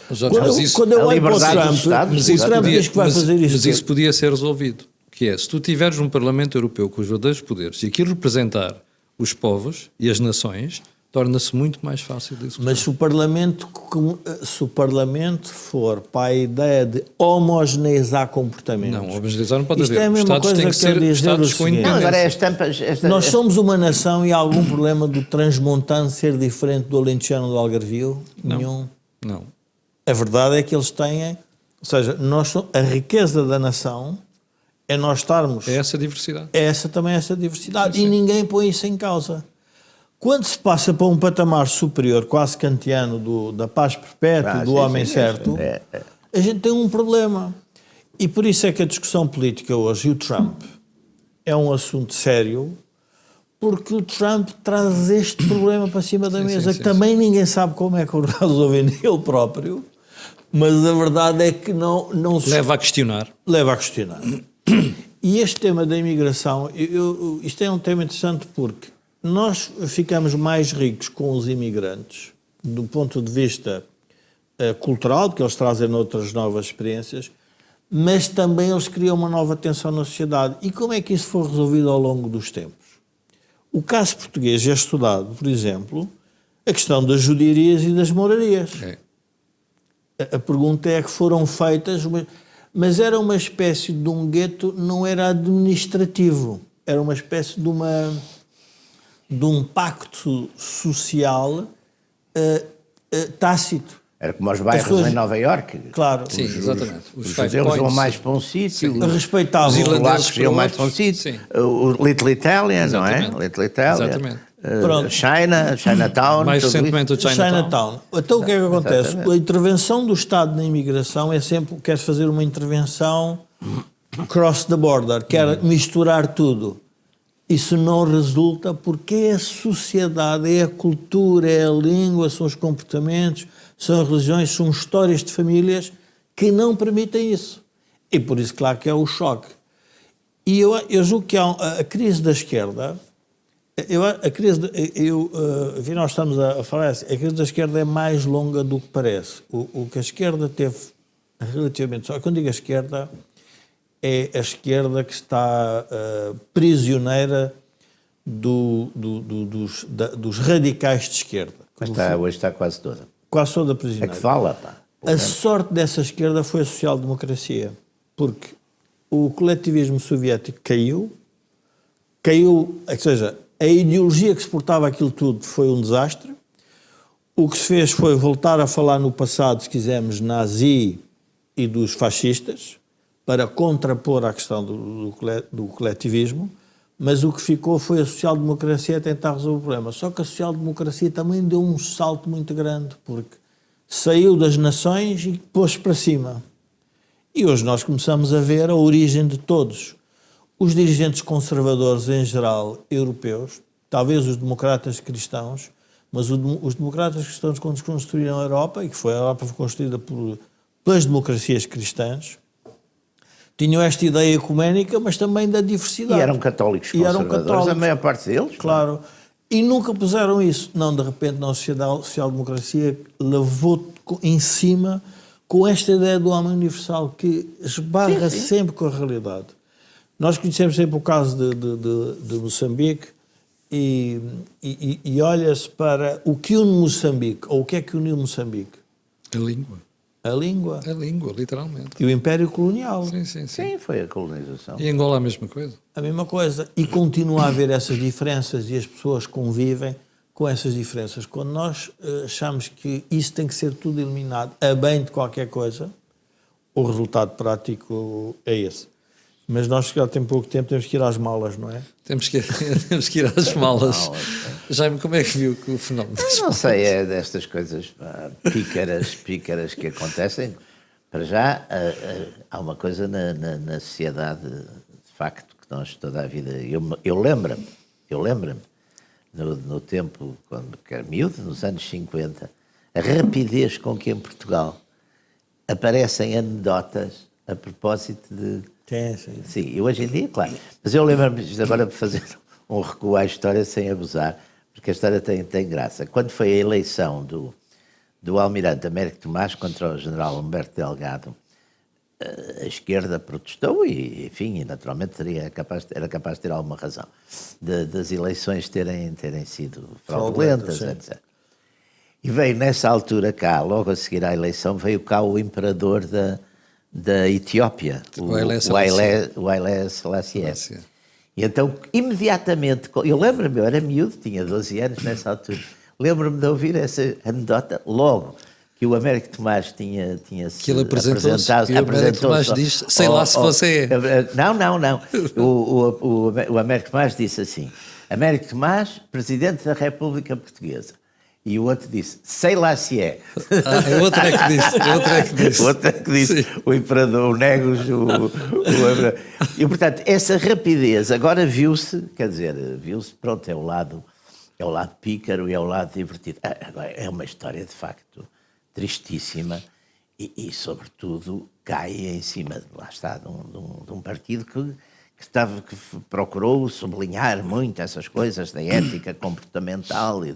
quando eu olho para o Trump diz que vai fazer isto. Mas isso podia ser resolvido, que é, se tu tiveres um Parlamento Europeu com os verdadeiros poderes e aquilo representar os povos e as nações, torna-se muito mais fácil de executar. Mas se o Parlamento for para a ideia de homogeneizar comportamentos... Não, homogeneizar não pode isto haver. é a mesma Estados coisa têm que que quero ser dizer Estados o com seguinte. Não, agora é independência. as tampas. Nós somos uma nação e há algum problema do transmontano ser diferente do alentejano ou do algarvio? Nenhum. Não. A verdade é que eles têm... Ou seja, a riqueza da nação é nós estarmos... É essa diversidade. também essa diversidade. Sim, E sim. ninguém põe isso em causa. Quando se passa para um patamar superior, quase kantiano, da paz perpétua, do sim, homem sim, certo, a gente tem um problema. E por isso é que a discussão política hoje, e o Trump, é um assunto sério, porque o Trump traz este problema para cima da mesa, que também ninguém sabe como é que o resolve ele próprio, mas a verdade é que não se Leva a questionar. leva a questionar. E este tema da imigração, isto é um tema interessante porque nós ficamos mais ricos com os imigrantes do ponto de vista cultural, porque eles trazem outras novas experiências, mas também eles criam uma nova tensão na sociedade. E como é que isso foi resolvido ao longo dos tempos? O caso português é estudado, por exemplo, a questão das judiarias e das morarias. É. A pergunta é que foram feitas, mas era uma espécie de um gueto, não era administrativo, era uma espécie de um pacto social tácito. Era como os bairros pessoas- em Nova Iorque. Claro. Sim, exatamente. Os five judeus vão points. mais para um sítio, Respeitavam. os Os irlandeses polacos para iam mais para um outros. sítio, Sim. o Little Italian, não é? Exatamente. Little Italian. Exatamente. Pronto. Chinatown. Mais tudo recentemente o isso. Chinatown. Então o que é que acontece? Exatamente. A intervenção do Estado na imigração é sempre, quer fazer uma intervenção cross the border, quer misturar tudo. Isso não resulta porque é a sociedade, é a cultura, é a língua, são os comportamentos, são as religiões, são histórias de famílias que não permitem isso. E por isso, claro, que é o choque. E eu julgo que há a crise da esquerda. Enfim, nós estamos a falar assim, a crise da esquerda é mais longa do que parece. O que a esquerda teve relativamente... Só quando digo a esquerda, é a esquerda que está prisioneira dos radicais de esquerda. Hoje está quase toda. Quase toda É prisioneira. que fala, pá. A sorte dessa esquerda foi a social-democracia, porque o coletivismo soviético caiu, ou seja, a ideologia que suportava aquilo tudo foi um desastre. O que se fez foi voltar a falar no passado, se quisermos, nazi e dos fascistas, para contrapor a questão do coletivismo, mas o que ficou foi a social-democracia a tentar resolver o problema. Só que a social-democracia também deu um salto muito grande, porque saiu das nações e pôs para cima. E hoje nós começamos a ver a origem de todos. Os dirigentes conservadores, em geral, europeus, talvez os democratas cristãos, mas os democratas cristãos, quando construíram a Europa, e que a Europa foi construída pelas democracias cristãs, tinham esta ideia ecuménica, mas também da diversidade. E eram católicos conservadores, a maior parte deles. Claro. E nunca puseram isso. Não, de repente, na social-democracia levou em cima com esta ideia do homem universal, que esbarra sempre com a realidade. Nós conhecemos sempre o caso de Moçambique e olha-se para o que une Moçambique, ou o que é que uniu Moçambique? A língua. A língua. A língua, literalmente. E o Império Colonial. Sim, sim, sim. Sim, foi a colonização. E Angola a mesma coisa. A mesma coisa. E continua a haver essas diferenças e as pessoas convivem com essas diferenças. Quando nós achamos que isso tem que ser tudo eliminado a bem de qualquer coisa, o resultado prático é esse. Mas nós, já tem pouco tempo, temos que ir às malas, não é? Temos que ir às malas. Jaime, como é que viu que o fenómeno... Não sei, é destas coisas pícaras que acontecem. Para já, há uma coisa na sociedade, de facto, que nós toda a vida... Eu lembro-me, no tempo, quando era miúdo, nos anos 50, a rapidez com que em Portugal aparecem anedotas a propósito de... Sim, e hoje em dia, claro. Mas eu lembro-me, agora de fazer um recuo à história sem abusar, porque a história tem graça. Quando foi a eleição do almirante Américo Tomás contra o general Humberto Delgado, a esquerda protestou e, enfim, e naturalmente era capaz de ter alguma razão das eleições terem sido fraudulentas, etc. E veio nessa altura cá, logo a seguir à eleição, veio cá o imperador da Etiópia, o Haile Selassie. E então, imediatamente, eu lembro-me, eu era miúdo, tinha 12 anos nessa altura, lembro-me de ouvir essa anedota logo que o Américo Tomás tinha-se que ele apresentado. E o Américo Tomás diz, sei lá se você é. Não. O Américo Tomás disse assim, Américo Tomás, Presidente da República Portuguesa. E o outro disse, sei lá se é. O outro é que disse. O outro é que disse. O imperador, o Negus, E, portanto, essa rapidez agora viu-se, pronto, é o lado pícaro e é o lado divertido. Agora, é uma história, de facto, tristíssima e sobretudo, cai em cima, lá está, de um partido que procurou sublinhar muito essas coisas da ética comportamental e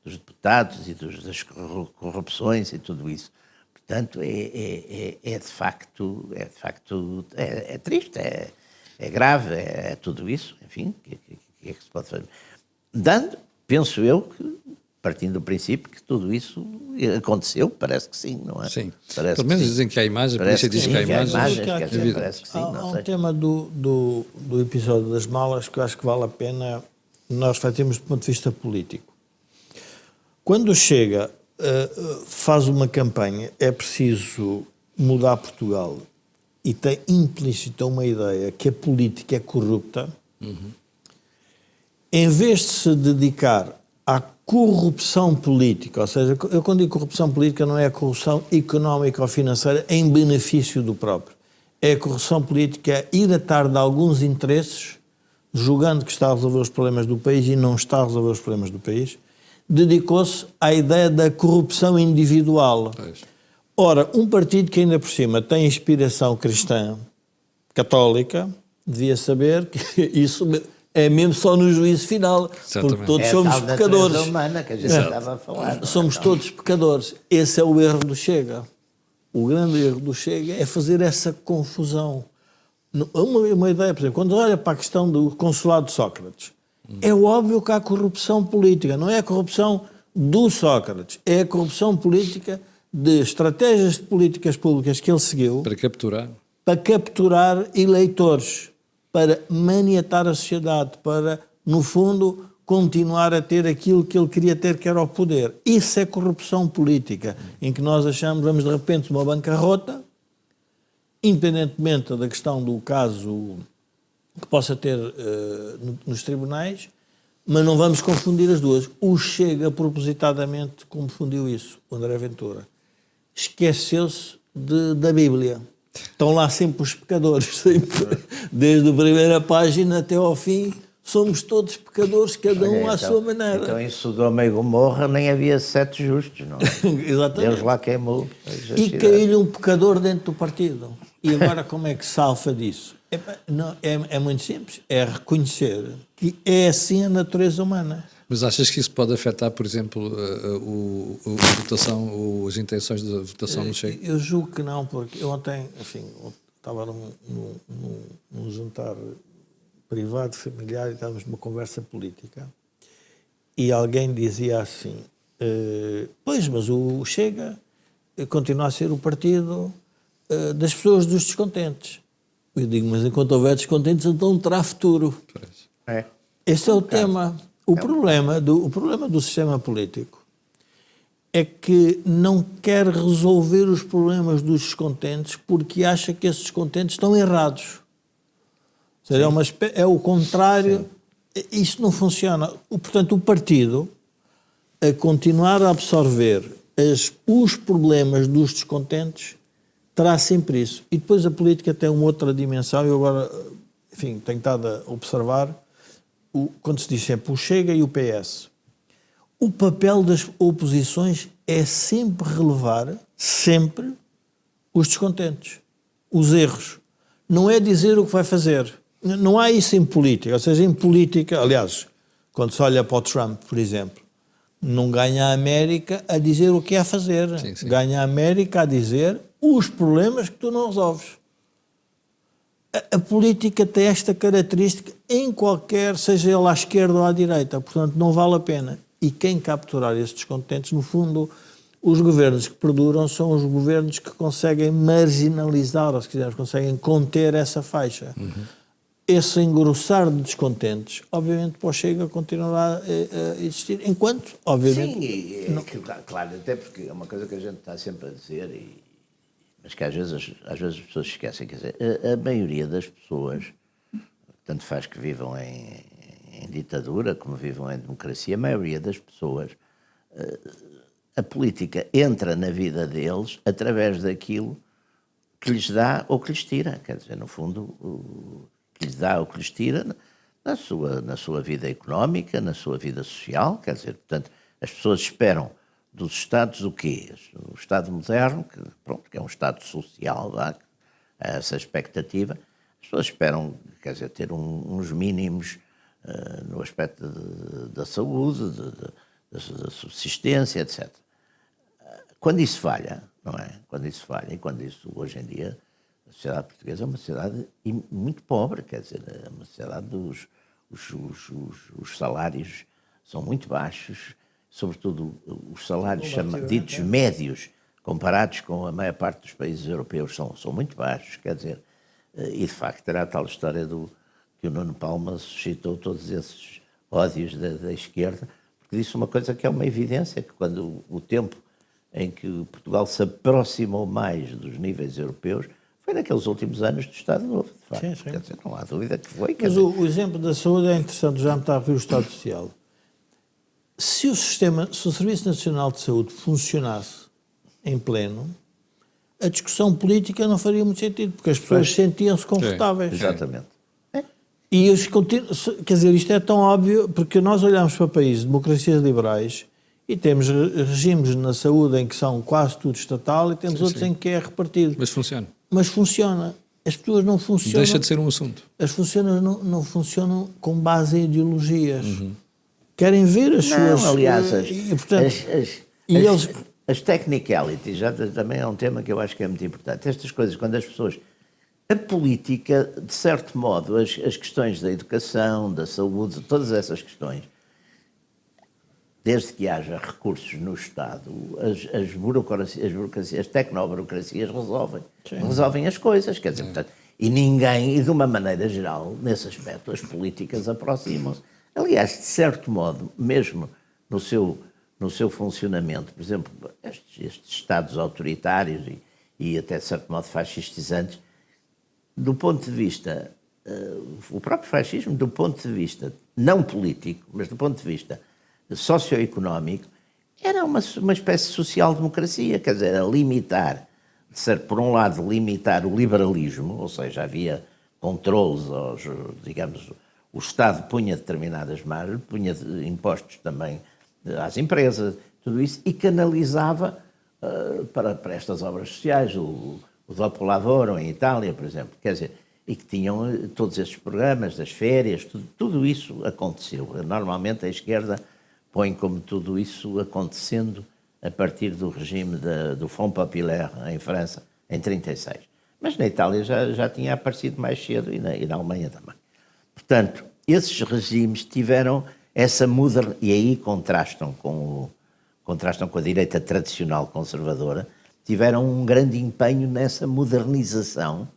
dos deputados e das corrupções e tudo isso. Portanto, é de facto triste, é grave, é tudo isso, enfim, que é que se pode fazer? Penso eu que, partindo do princípio que tudo isso aconteceu, parece que sim, não é? Sim, parece pelo menos dizem que há imagem, a polícia diz que há imagem. Parece que sim, há um tema do episódio das malas que eu acho que vale a pena nós refletirmos do ponto de vista político. Quando Chega faz uma campanha, é preciso mudar Portugal e tem implícita uma ideia que a política é corrupta, em vez de se dedicar à corrupção política, ou seja, eu quando digo corrupção política não é a corrupção económica ou financeira em benefício do próprio, é a corrupção política, é ir atrás de alguns interesses, julgando que está a resolver os problemas do país e não está a resolver os problemas do país, dedicou-se à ideia da corrupção individual. Pois. Ora, um partido que ainda por cima tem inspiração cristã, católica, devia saber que isso é mesmo só no juízo final, porque todos somos pecadores. Humana que a gente estava a falar, somos todos pecadores. Esse é o erro do Chega. O grande erro do Chega é fazer essa confusão. Uma ideia, por exemplo, quando olha para a questão do consulado de Sócrates, é óbvio que há corrupção política, não é a corrupção do Sócrates, é a corrupção política de estratégias de políticas públicas que ele seguiu para capturar eleitores, para maniatar a sociedade, para, no fundo, continuar a ter aquilo que ele queria ter, que era o poder. Isso é corrupção política, em que nós achamos, vamos de repente, uma bancarrota, independentemente da questão do caso que possa ter nos tribunais, mas não vamos confundir as duas. O Chega propositadamente confundiu isso, o André Ventura. Esqueceu-se da Bíblia. Estão lá sempre os pecadores, sempre, desde a primeira página até ao fim, somos todos pecadores, cada um à sua maneira. Então em Sodoma e Gomorra nem havia 7 justos, não é? Exatamente. Deus lá queimou. E caiu-lhe um pecador dentro do partido. E agora como é que se salva disso? É muito simples, é reconhecer que é assim a natureza humana. Mas achas que isso pode afetar, por exemplo, a votação, as intenções da votação no Chega? Eu julgo que não, porque eu ontem, enfim, estava num jantar privado, familiar, e estávamos numa conversa política, e alguém dizia assim, pois, mas o Chega continua a ser o partido das pessoas dos descontentes. Eu digo, mas enquanto houver descontentes, então terá futuro. Esse é o tema. O problema do sistema político é que não quer resolver os problemas dos descontentes porque acha que esses descontentes estão errados. Ou seja, é o contrário. Sim. Isso não funciona. Portanto, o partido, a continuar a absorver os problemas dos descontentes, terá sempre isso. E depois a política tem uma outra dimensão. Eu agora, enfim, tenho estado a observar, quando se diz sempre o Chega e o PS, o papel das oposições é sempre relevar, sempre, os descontentes, os erros. Não é dizer o que vai fazer. Não há isso em política. Ou seja, em política, aliás, quando se olha para o Trump, por exemplo, não ganha a América a dizer o que é a fazer. Sim. Ganha a América a dizer os problemas que tu não resolves. A política tem esta característica em qualquer, seja ele à esquerda ou à direita, portanto não vale a pena. E quem capturar esses descontentes, no fundo, os governos que perduram são os governos que conseguem marginalizar, ou se quisermos, conseguem conter essa faixa. Esse engrossar de descontentes, obviamente, para o Chega continuará a existir, enquanto, obviamente... Sim, claro, até porque é uma coisa que a gente está sempre a dizer, mas que às vezes as pessoas esquecem, quer dizer, a maioria das pessoas, tanto faz que vivam em ditadura como vivam em democracia, a maioria das pessoas, a política entra na vida deles através daquilo que lhes dá ou que lhes tira, quer dizer, no fundo... que lhes dá ou que lhes tira na sua vida económica, na sua vida social, quer dizer, portanto, as pessoas esperam dos Estados o quê? O Estado moderno, que é um Estado social, essa expectativa, as pessoas esperam, quer dizer, ter uns mínimos no aspecto da saúde, da subsistência, etc. Quando isso falha, não é? Quando isso falha, e quando isso, hoje em dia, a sociedade portuguesa é uma sociedade muito pobre, quer dizer, é uma sociedade os salários são muito baixos, sobretudo os salários ditos médios, comparados com a maior parte dos países europeus, são muito baixos, quer dizer, e de facto era a tal história que o Nuno Palma suscitou todos esses ódios da esquerda, porque disse uma coisa que é uma evidência, que quando o tempo em que Portugal se aproximou mais dos níveis europeus foi naqueles últimos anos do Estado Novo, de facto. Sim, sim. Quer dizer, não há dúvida que foi. Mas o exemplo da saúde é interessante, já me está a referir o Estado Social. Se o Serviço Nacional de Saúde funcionasse em pleno, a discussão política não faria muito sentido, porque as pessoas sentiam-se confortáveis. Exatamente. E quer dizer, isto é tão óbvio, porque nós olhamos para países de democracias liberais e temos regimes na saúde em que são quase tudo estatal e temos outros em que é repartido. Mas funciona. Mas funciona. As pessoas não funcionam... Deixa de ser um assunto. As funcionam não funcionam com base em ideologias. Querem ver as suas... Aliás, eles... as technicalities, já também é um tema que eu acho que é muito importante. Estas coisas, quando as pessoas... A política, de certo modo, as questões da educação, da saúde, todas essas questões, desde que haja recursos no Estado, as tecnoburocracias resolvem as coisas, quer dizer, portanto, e de uma maneira geral, nesse aspecto, as políticas aproximam-se. Aliás, de certo modo, mesmo no seu funcionamento, por exemplo, estes Estados autoritários e até de certo modo fascistizantes, do ponto de vista, o próprio fascismo, do ponto de vista não político, mas do ponto de vista socioeconómico, era uma espécie de social-democracia, quer dizer, era limitar, por um lado, limitar o liberalismo, ou seja, havia controles, digamos, o Estado punha determinadas margens, punha impostos também às empresas, tudo isso, e canalizava para estas obras sociais, o Dopo Lavoro em Itália, por exemplo, quer dizer, e que tinham todos esses programas, das férias, tudo isso aconteceu. Normalmente a esquerda põe como tudo isso acontecendo a partir do regime do Front Populaire em França, em 1936. Mas na Itália já tinha aparecido mais cedo e na Alemanha também. Portanto, esses regimes tiveram essa mudança, e aí contrastam com a direita tradicional conservadora, tiveram um grande empenho nessa modernização.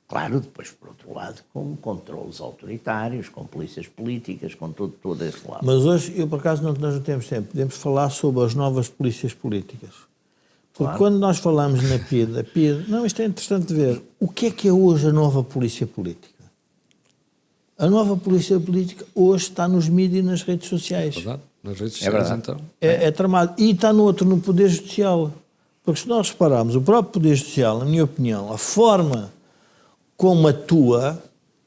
Claro, depois, por outro lado, com controles autoritários, com polícias políticas, com todo esse lado. Mas hoje, por acaso, nós não temos tempo. Podemos falar sobre as novas polícias políticas. Porque quando nós falamos na PIDE, não, isto é interessante de ver. O que é hoje a nova polícia política? A nova polícia política hoje está nos mídias e nas redes sociais. É verdade. Nas redes sociais, então. É tramado. E está no Poder Judicial. Porque se nós repararmos, o próprio Poder Judicial, na minha opinião, a forma como atua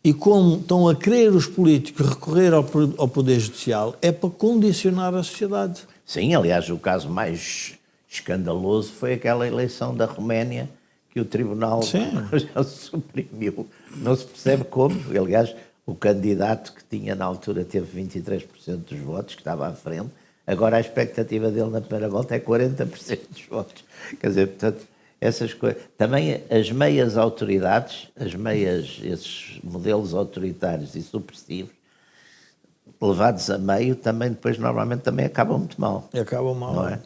e como estão a querer os políticos recorrer ao Poder Judicial é para condicionar a sociedade. Sim, aliás, o caso mais escandaloso foi aquela eleição da Roménia que o Tribunal já suprimiu. Não se percebe como. Aliás, o candidato que tinha na altura teve 23% dos votos, que estava à frente. Agora a expectativa dele na primeira volta é 40% dos votos. Quer dizer, portanto, essas coisas. Também as meias autoridades, esses modelos autoritários e supressivos, levados a meio, também depois normalmente também acabam muito mal. Acabam mal. Não é?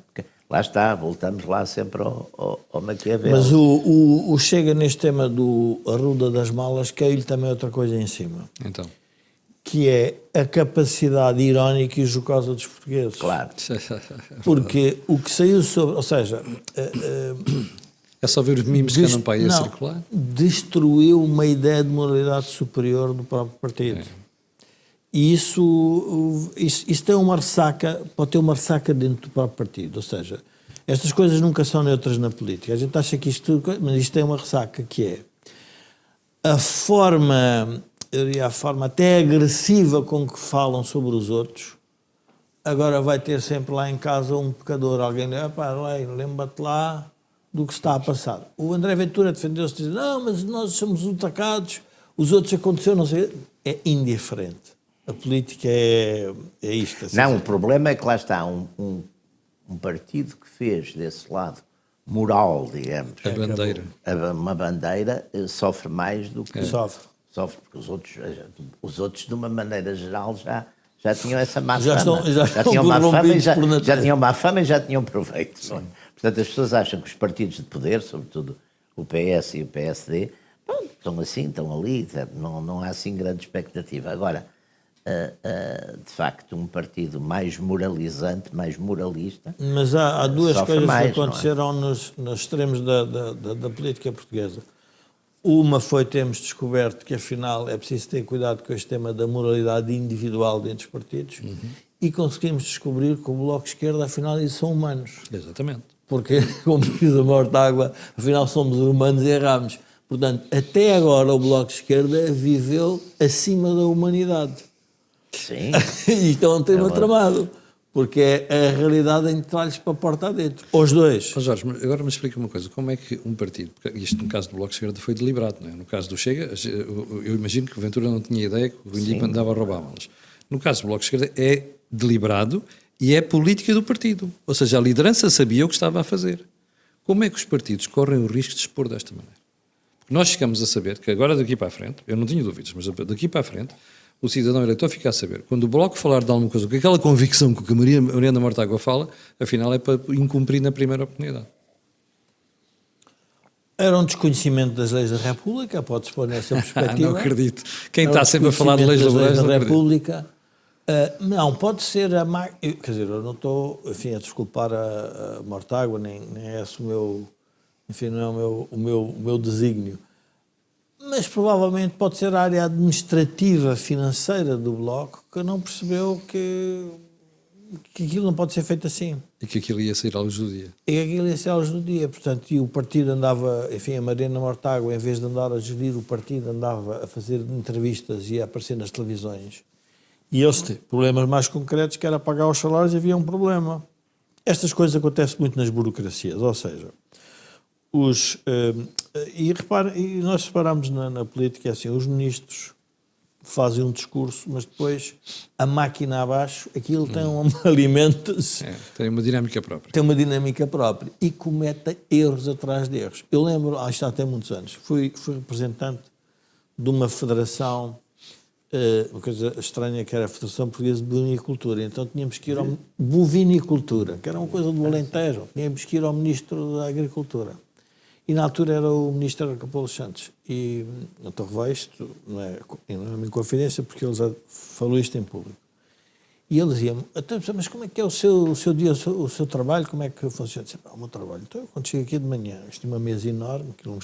Lá está, voltamos lá sempre ao Maquiavel. Mas o Chega neste tema do Arruda das Malas caiu-lhe também outra coisa em cima, Então. que é a capacidade irónica e jocosa dos portugueses. Claro. Porque o que saiu sobre... Ou seja... É só ver os memes que andam para aí a circular? Destruiu uma ideia de moralidade superior do próprio partido. E isso tem uma ressaca, pode ter uma ressaca dentro do próprio partido. Ou seja, estas coisas nunca são neutras na política. A gente acha que isto tudo... Mas isto tem uma ressaca, que é a forma, eu diria, a forma até agressiva com que falam sobre os outros. Agora vai ter sempre lá em casa um pecador. Alguém diz, lembra-te lá do que está a passar. O André Ventura defendeu-se dizendo, não, mas nós somos atacados, os outros aconteceu, não sei. É indiferente. A política é isto. Assim. Não, o problema é que lá está um partido que fez desse lado moral, digamos. A bandeira. Uma bandeira sofre mais do que... Sofre, porque os outros, de uma maneira geral, já tinham essa má já fama. Já tinham má fama e já por tinham má fama e já tinham proveito. Não é? Portanto, as pessoas acham que os partidos de poder, sobretudo o PS e o PSD, estão assim, estão ali, não há assim grande expectativa. Agora, de facto, um partido mais moralizante, mais moralista... Mas há duas coisas mais, que aconteceram nos extremos da política portuguesa. Uma foi termos descoberto que, afinal, é preciso ter cuidado com este tema da moralidade individual dentro dos partidos e conseguimos descobrir que o Bloco de Esquerda, afinal, eles são humanos. Exatamente. Porque, como diz a Mortágua, afinal somos humanos e erramos. Portanto, até agora o Bloco de Esquerda viveu acima da humanidade. Sim. E isto é um tema tramado, porque é a realidade em entrar-lhes para a porta adentro. Os dois. Jorge, agora me explica uma coisa. Como é que um partido, porque isto no caso do Bloco de Esquerda foi deliberado, não é? No caso do Chega, eu imagino que o Ventura não tinha ideia que o Indico andava a roubar malas. No caso do Bloco de Esquerda é deliberado e é política do partido. Ou seja, a liderança sabia o que estava a fazer. Como é que os partidos correm o risco de expor desta maneira? Porque nós chegamos a saber que agora daqui para a frente, eu não tinha dúvidas, mas daqui para a frente, o cidadão eleitor fica a saber. Quando o Bloco falar de alguma coisa, que aquela convicção que a Mariana Mortágua fala, afinal é para incumprir na primeira oportunidade. Era um desconhecimento das leis da República, pode-se pôr nessa perspectiva. Não acredito. Quem está sempre a falar de leis laborais da República. Não, pode ser a... Quer dizer, eu não estou, enfim, a desculpar a Mortágua, nem é esse o meu... Enfim, não é o meu desígnio. Mas provavelmente pode ser a área administrativa, financeira do Bloco que não percebeu que aquilo não pode ser feito assim. E que aquilo ia sair à luz do dia. E que aquilo ia sair à luz do dia. Portanto, e o partido andava, enfim, a Mariana Mortágua, em vez de andar a gerir o partido, andava a fazer entrevistas e a aparecer nas televisões. E eles têm problemas mais concretos, que era pagar os salários, havia um problema. Estas coisas acontecem muito nas burocracias, ou seja... E nós separamos na política assim, os ministros fazem um discurso, mas depois a máquina abaixo, aquilo tem alimenta-se. Tem uma dinâmica própria. Tem uma dinâmica própria e comete erros atrás de erros. Eu lembro, isto há até muitos anos, fui representante de uma federação, uma coisa estranha, que era a Federação Portuguesa de Bovinicultura. Então tínhamos que ir ao bovinicultura, que era uma coisa do Alentejo, tínhamos que ir ao Ministro da Agricultura. E na altura era o ministro Capolo Santos. E não estou a revelar isto, não é em confidência, porque ele já falou isto em público. E ele dizia-me, mas como é que é o seu dia, o seu trabalho, como é que funciona? Eu disse, o meu trabalho. Então, quando chego aqui de manhã, isto é uma mesa enorme, que é um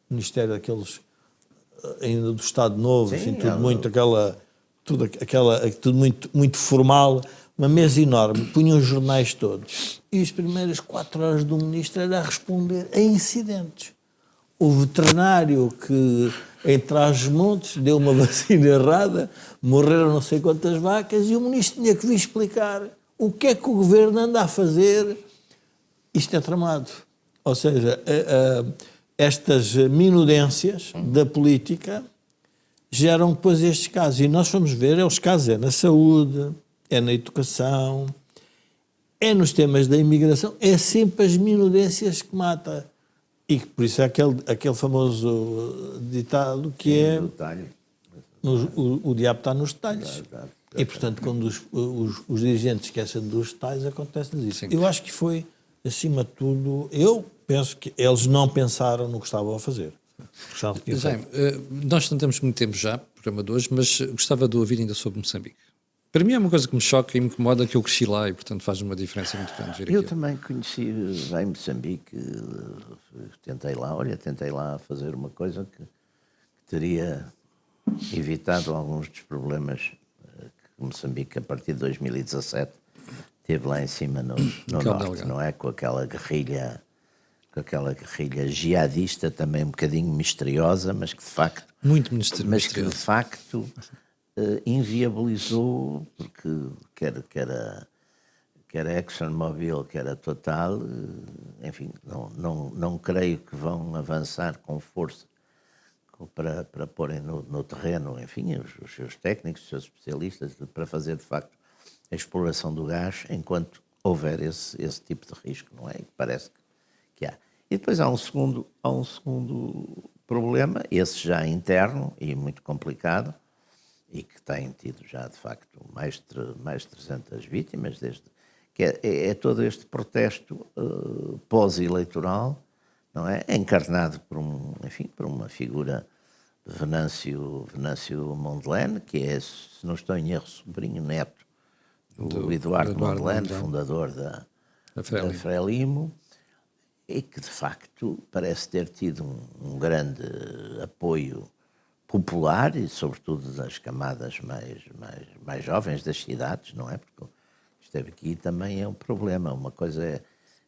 ministério daqueles, ainda do Estado Novo, sim, assim, tudo muito tudo muito formal, uma mesa enorme, punham os jornais todos. E as primeiras 4 horas do ministro era a responder a incidentes. O veterinário que, em Trás-os-Montes, deu uma vacina errada, morreram não sei quantas vacas, e o ministro tinha que vir explicar o que é que o governo anda a fazer. Isto é tramado. Ou seja, estas minudências da política geram depois estes casos. E nós vamos ver, os casos é na saúde, é na educação, é nos temas da imigração, é sempre as minudências que mata. E por isso é aquele famoso ditado que é No talho. o diabo está nos detalhes. Exato. E, portanto, quando os dirigentes esquecem dos detalhes, acontece-lhes isso. Eu acho que foi, acima de tudo, eu penso que eles não pensaram no que estavam a fazer. Jaime, nós não temos muito tempo já, programa de hoje, mas gostava de ouvir ainda sobre Moçambique. Para mim é uma coisa que me choca e me incomoda, que eu cresci lá e, portanto, faz uma diferença muito grande vir aqui. Eu também conheci bem Moçambique, tentei lá fazer uma coisa que teria evitado alguns dos problemas que Moçambique, a partir de 2017, teve lá em cima no norte, não é? Com aquela guerrilha jihadista, também um bocadinho misteriosa, mas que de facto... Muito misteriosa. Mas que de facto inviabilizou, porque quer a ExxonMobil, quer a Total, enfim, não creio que vão avançar com força para porem no terreno, enfim, os seus técnicos, os seus especialistas, para fazer de facto a exploração do gás enquanto houver esse tipo de risco, não é? E parece que há. E depois há um segundo problema, esse já interno e muito complicado, e que tem tido já, de facto, mais de 300 vítimas, que é todo este protesto pós-eleitoral, não é? Encarnado por uma figura de Venâncio Mondlane, que é, se não estou em erro, sobrinho neto do Eduardo Mondlane, fundador da Frelimo, e que, de facto, parece ter tido um grande apoio popular e, sobretudo, das camadas mais jovens das cidades, não é? Porque isto aqui também é um problema. Uma coisa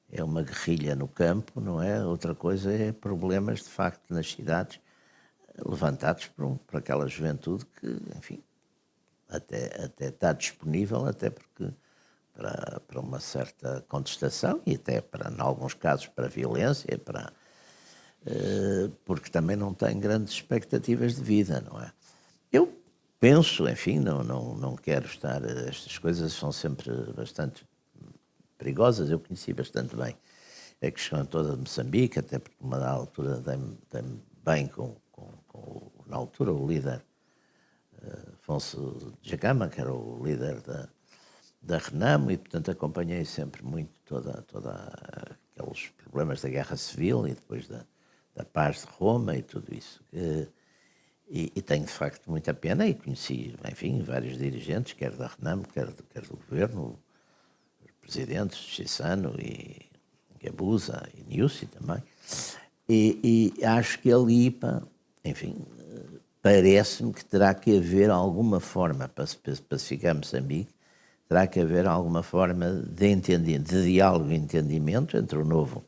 é uma guerrilha no campo, não é? Outra coisa é problemas, de facto, nas cidades, levantados por aquela juventude que, enfim, até está disponível, até porque para uma certa contestação e até em alguns casos, para violência, porque também não tem grandes expectativas de vida, não é? Eu penso, enfim, não quero estar... Estas coisas são sempre bastante perigosas. Eu conheci bastante bem a questão toda de Moçambique, até porque uma altura dei-me bem na altura, o líder Afonso de Jagama, que era o líder da Renamo, e portanto acompanhei sempre muito toda aqueles problemas da Guerra Civil e depois da Paz de Roma e tudo isso. E tenho de facto muita pena, e conheci, enfim, vários dirigentes, quer da Renamo, quer do governo, os presidentes, Chissano e Gabusa e Niusi também, e acho que ali, enfim, parece-me que terá que haver alguma forma, para se pacificar Moçambique, terá que haver alguma forma de diálogo e entendimento entre o novo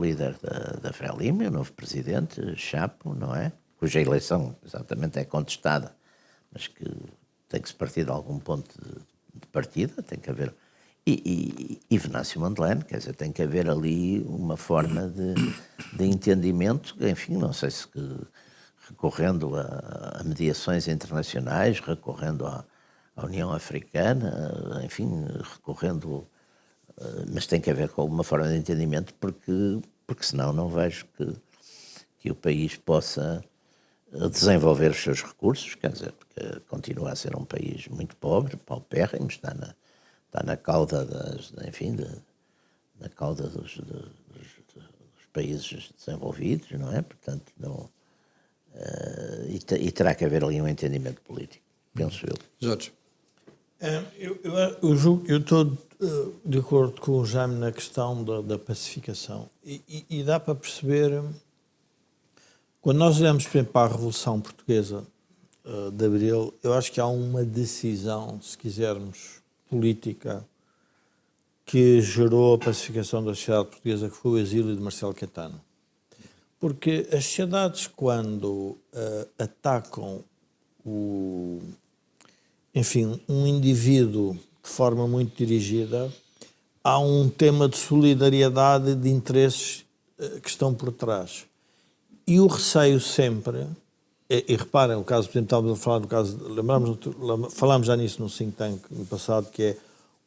líder da Frelimo, o novo presidente, Chapo, não é? Cuja eleição exatamente é contestada, mas que tem que se partir de algum ponto de partida, tem que haver... E Venâncio Mondlane, quer dizer, tem que haver ali uma forma de entendimento, enfim, não sei se recorrendo a mediações internacionais, recorrendo à União Africana, enfim, mas tem que haver com alguma forma de entendimento, porque senão não vejo que o país possa desenvolver os seus recursos, quer dizer, porque continua a ser um país muito pobre, paupérrimo, está na cauda na cauda dos países desenvolvidos, não é? Portanto, e terá que haver ali um entendimento político, penso eu. Jorge. Eu estou de acordo com o Jaime na questão da pacificação, e dá para perceber, quando nós olhamos, por exemplo, para a Revolução Portuguesa de Abril, eu acho que há uma decisão, se quisermos, política, que gerou a pacificação da sociedade portuguesa, que foi o exílio de Marcelo Caetano. Porque as sociedades, quando atacam um indivíduo de forma muito dirigida, há um tema de solidariedade, de interesses que estão por trás. E o receio sempre, e reparem, o caso, por exemplo, estávamos a falar do caso, falámos já nisso no think tank no passado, que é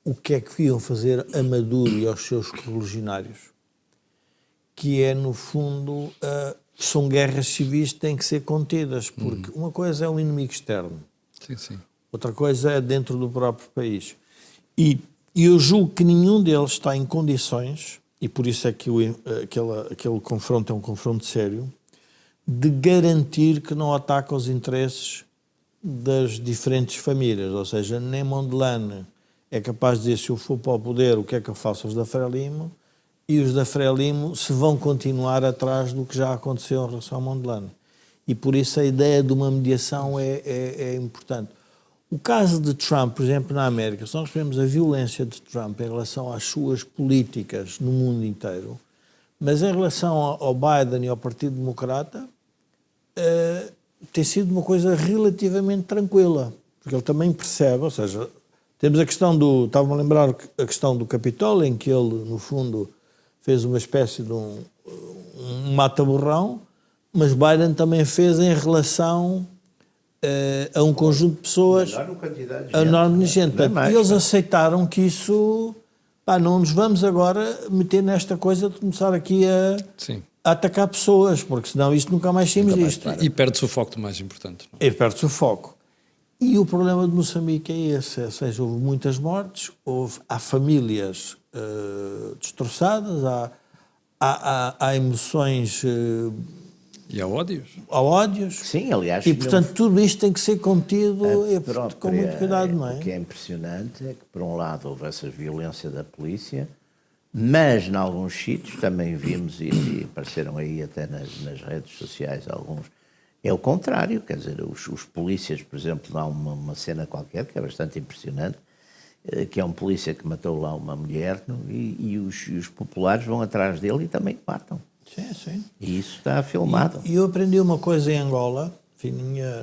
o que é que iam fazer a Maduro e aos seus correligionários, que é, no fundo, são guerras civis que têm que ser contidas, porque uma coisa é um inimigo externo, Sim, sim. outra coisa é dentro do próprio país. E eu julgo que nenhum deles está em condições, e por isso é que aquele confronto é um confronto sério, de garantir que não ataca os interesses das diferentes famílias. Ou seja, nem Mondlane é capaz de dizer, se eu for para o poder, o que é que eu faço aos da Frelimo, e os da Frelimo se vão continuar atrás do que já aconteceu em relação ao Mondlane. E por isso a ideia de uma mediação é importante. O caso de Trump, por exemplo, na América, se nós vemos a violência de Trump em relação às suas políticas no mundo inteiro, mas em relação ao Biden e ao Partido Democrata, tem sido uma coisa relativamente tranquila, porque ele também percebe, ou seja, temos a questão estava-me a lembrar a questão do Capitólio, em que ele, no fundo, fez uma espécie de um mata-borrão, mas Biden também fez em relação a um conjunto de pessoas, a enorme gente. E eles aceitaram que isso, não nos vamos agora meter nesta coisa de começar aqui a atacar pessoas, porque senão isto nunca mais saímos disto. E perde-se o foco do mais importante. Não? E perde-se o foco. E o problema de Moçambique é esse, ou seja, houve muitas mortes, há famílias destroçadas, há emoções... E há ódios. Há ódios. Sim, aliás... E, portanto, tudo isto tem que ser contido com muito cuidado, não é? O que é impressionante é que, por um lado, houve essa violência da polícia, mas, em alguns sítios, também vimos, e apareceram aí até nas redes sociais alguns, é o contrário, quer dizer, os polícias, por exemplo, dá uma cena qualquer que é bastante impressionante, que é um polícia que matou lá uma mulher e os populares vão atrás dele e também o matam. Sim, sim. E isso está filmado. E eu aprendi uma coisa em Angola, enfim,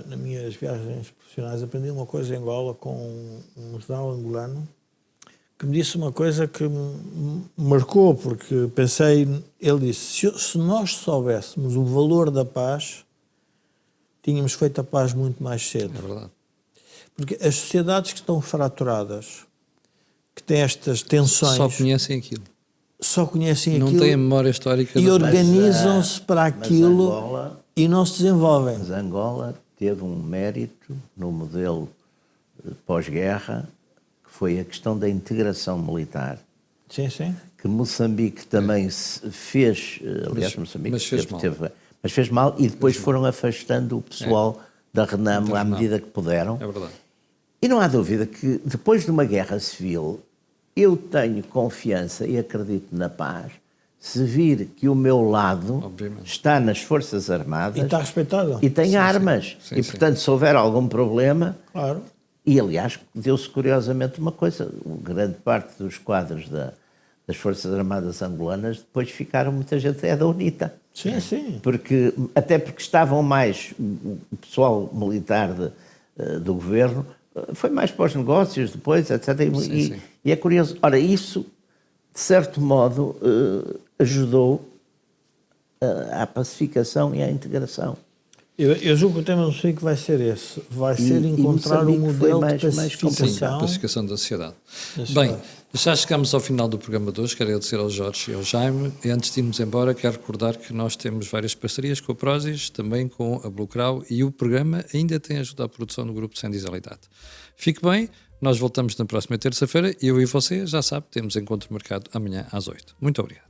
nas minhas viagens profissionais, aprendi uma coisa em Angola com um general angolano que me disse uma coisa que me marcou, porque pensei, ele disse, se nós soubéssemos o valor da paz, tínhamos feito a paz muito mais cedo. É verdade. Porque as sociedades que estão fraturadas, que têm estas tensões... Só conhecem aquilo. Não têm a memória histórica. E organizam-se para aquilo Angola, e não se desenvolvem. Mas Angola teve um mérito no modelo pós-guerra, que foi a questão da integração militar. Sim, sim. Que Moçambique também fez, aliás, Moçambique mas fez mal e depois foram afastando o pessoal da Renamo à medida que puderam. É verdade. E não há dúvida que depois de uma guerra civil eu tenho confiança e acredito na paz se vir que o meu lado está nas Forças Armadas e está respeitado e tem armas. Sim, portanto, se houver algum problema... Claro. E, aliás, deu-se curiosamente uma coisa. Grande parte dos quadros das Forças Armadas angolanas depois ficaram, muita gente é da UNITA. Sim, sim. Até porque estavam mais, o pessoal militar do governo, foi mais para os negócios depois, etc. E é curioso. Ora, isso, de certo modo, ajudou à pacificação e à integração. Eu julgo que o tema do Moçambique vai ser esse. Vai ser encontrar um modelo de pacificação. Sim, a pacificação da sociedade. Bem, já chegamos ao final do programa de hoje. Quero agradecer ao Jorge e ao Jaime. E antes de irmos embora, quero recordar que nós temos várias parcerias com a Prozis, também com a Blue Crow, e o programa ainda tem ajuda à produção no grupo Sem Dieselidade. Fique bem, nós voltamos na próxima terça-feira. Eu e você, já sabe, temos encontro marcado amanhã às 8. Muito obrigado.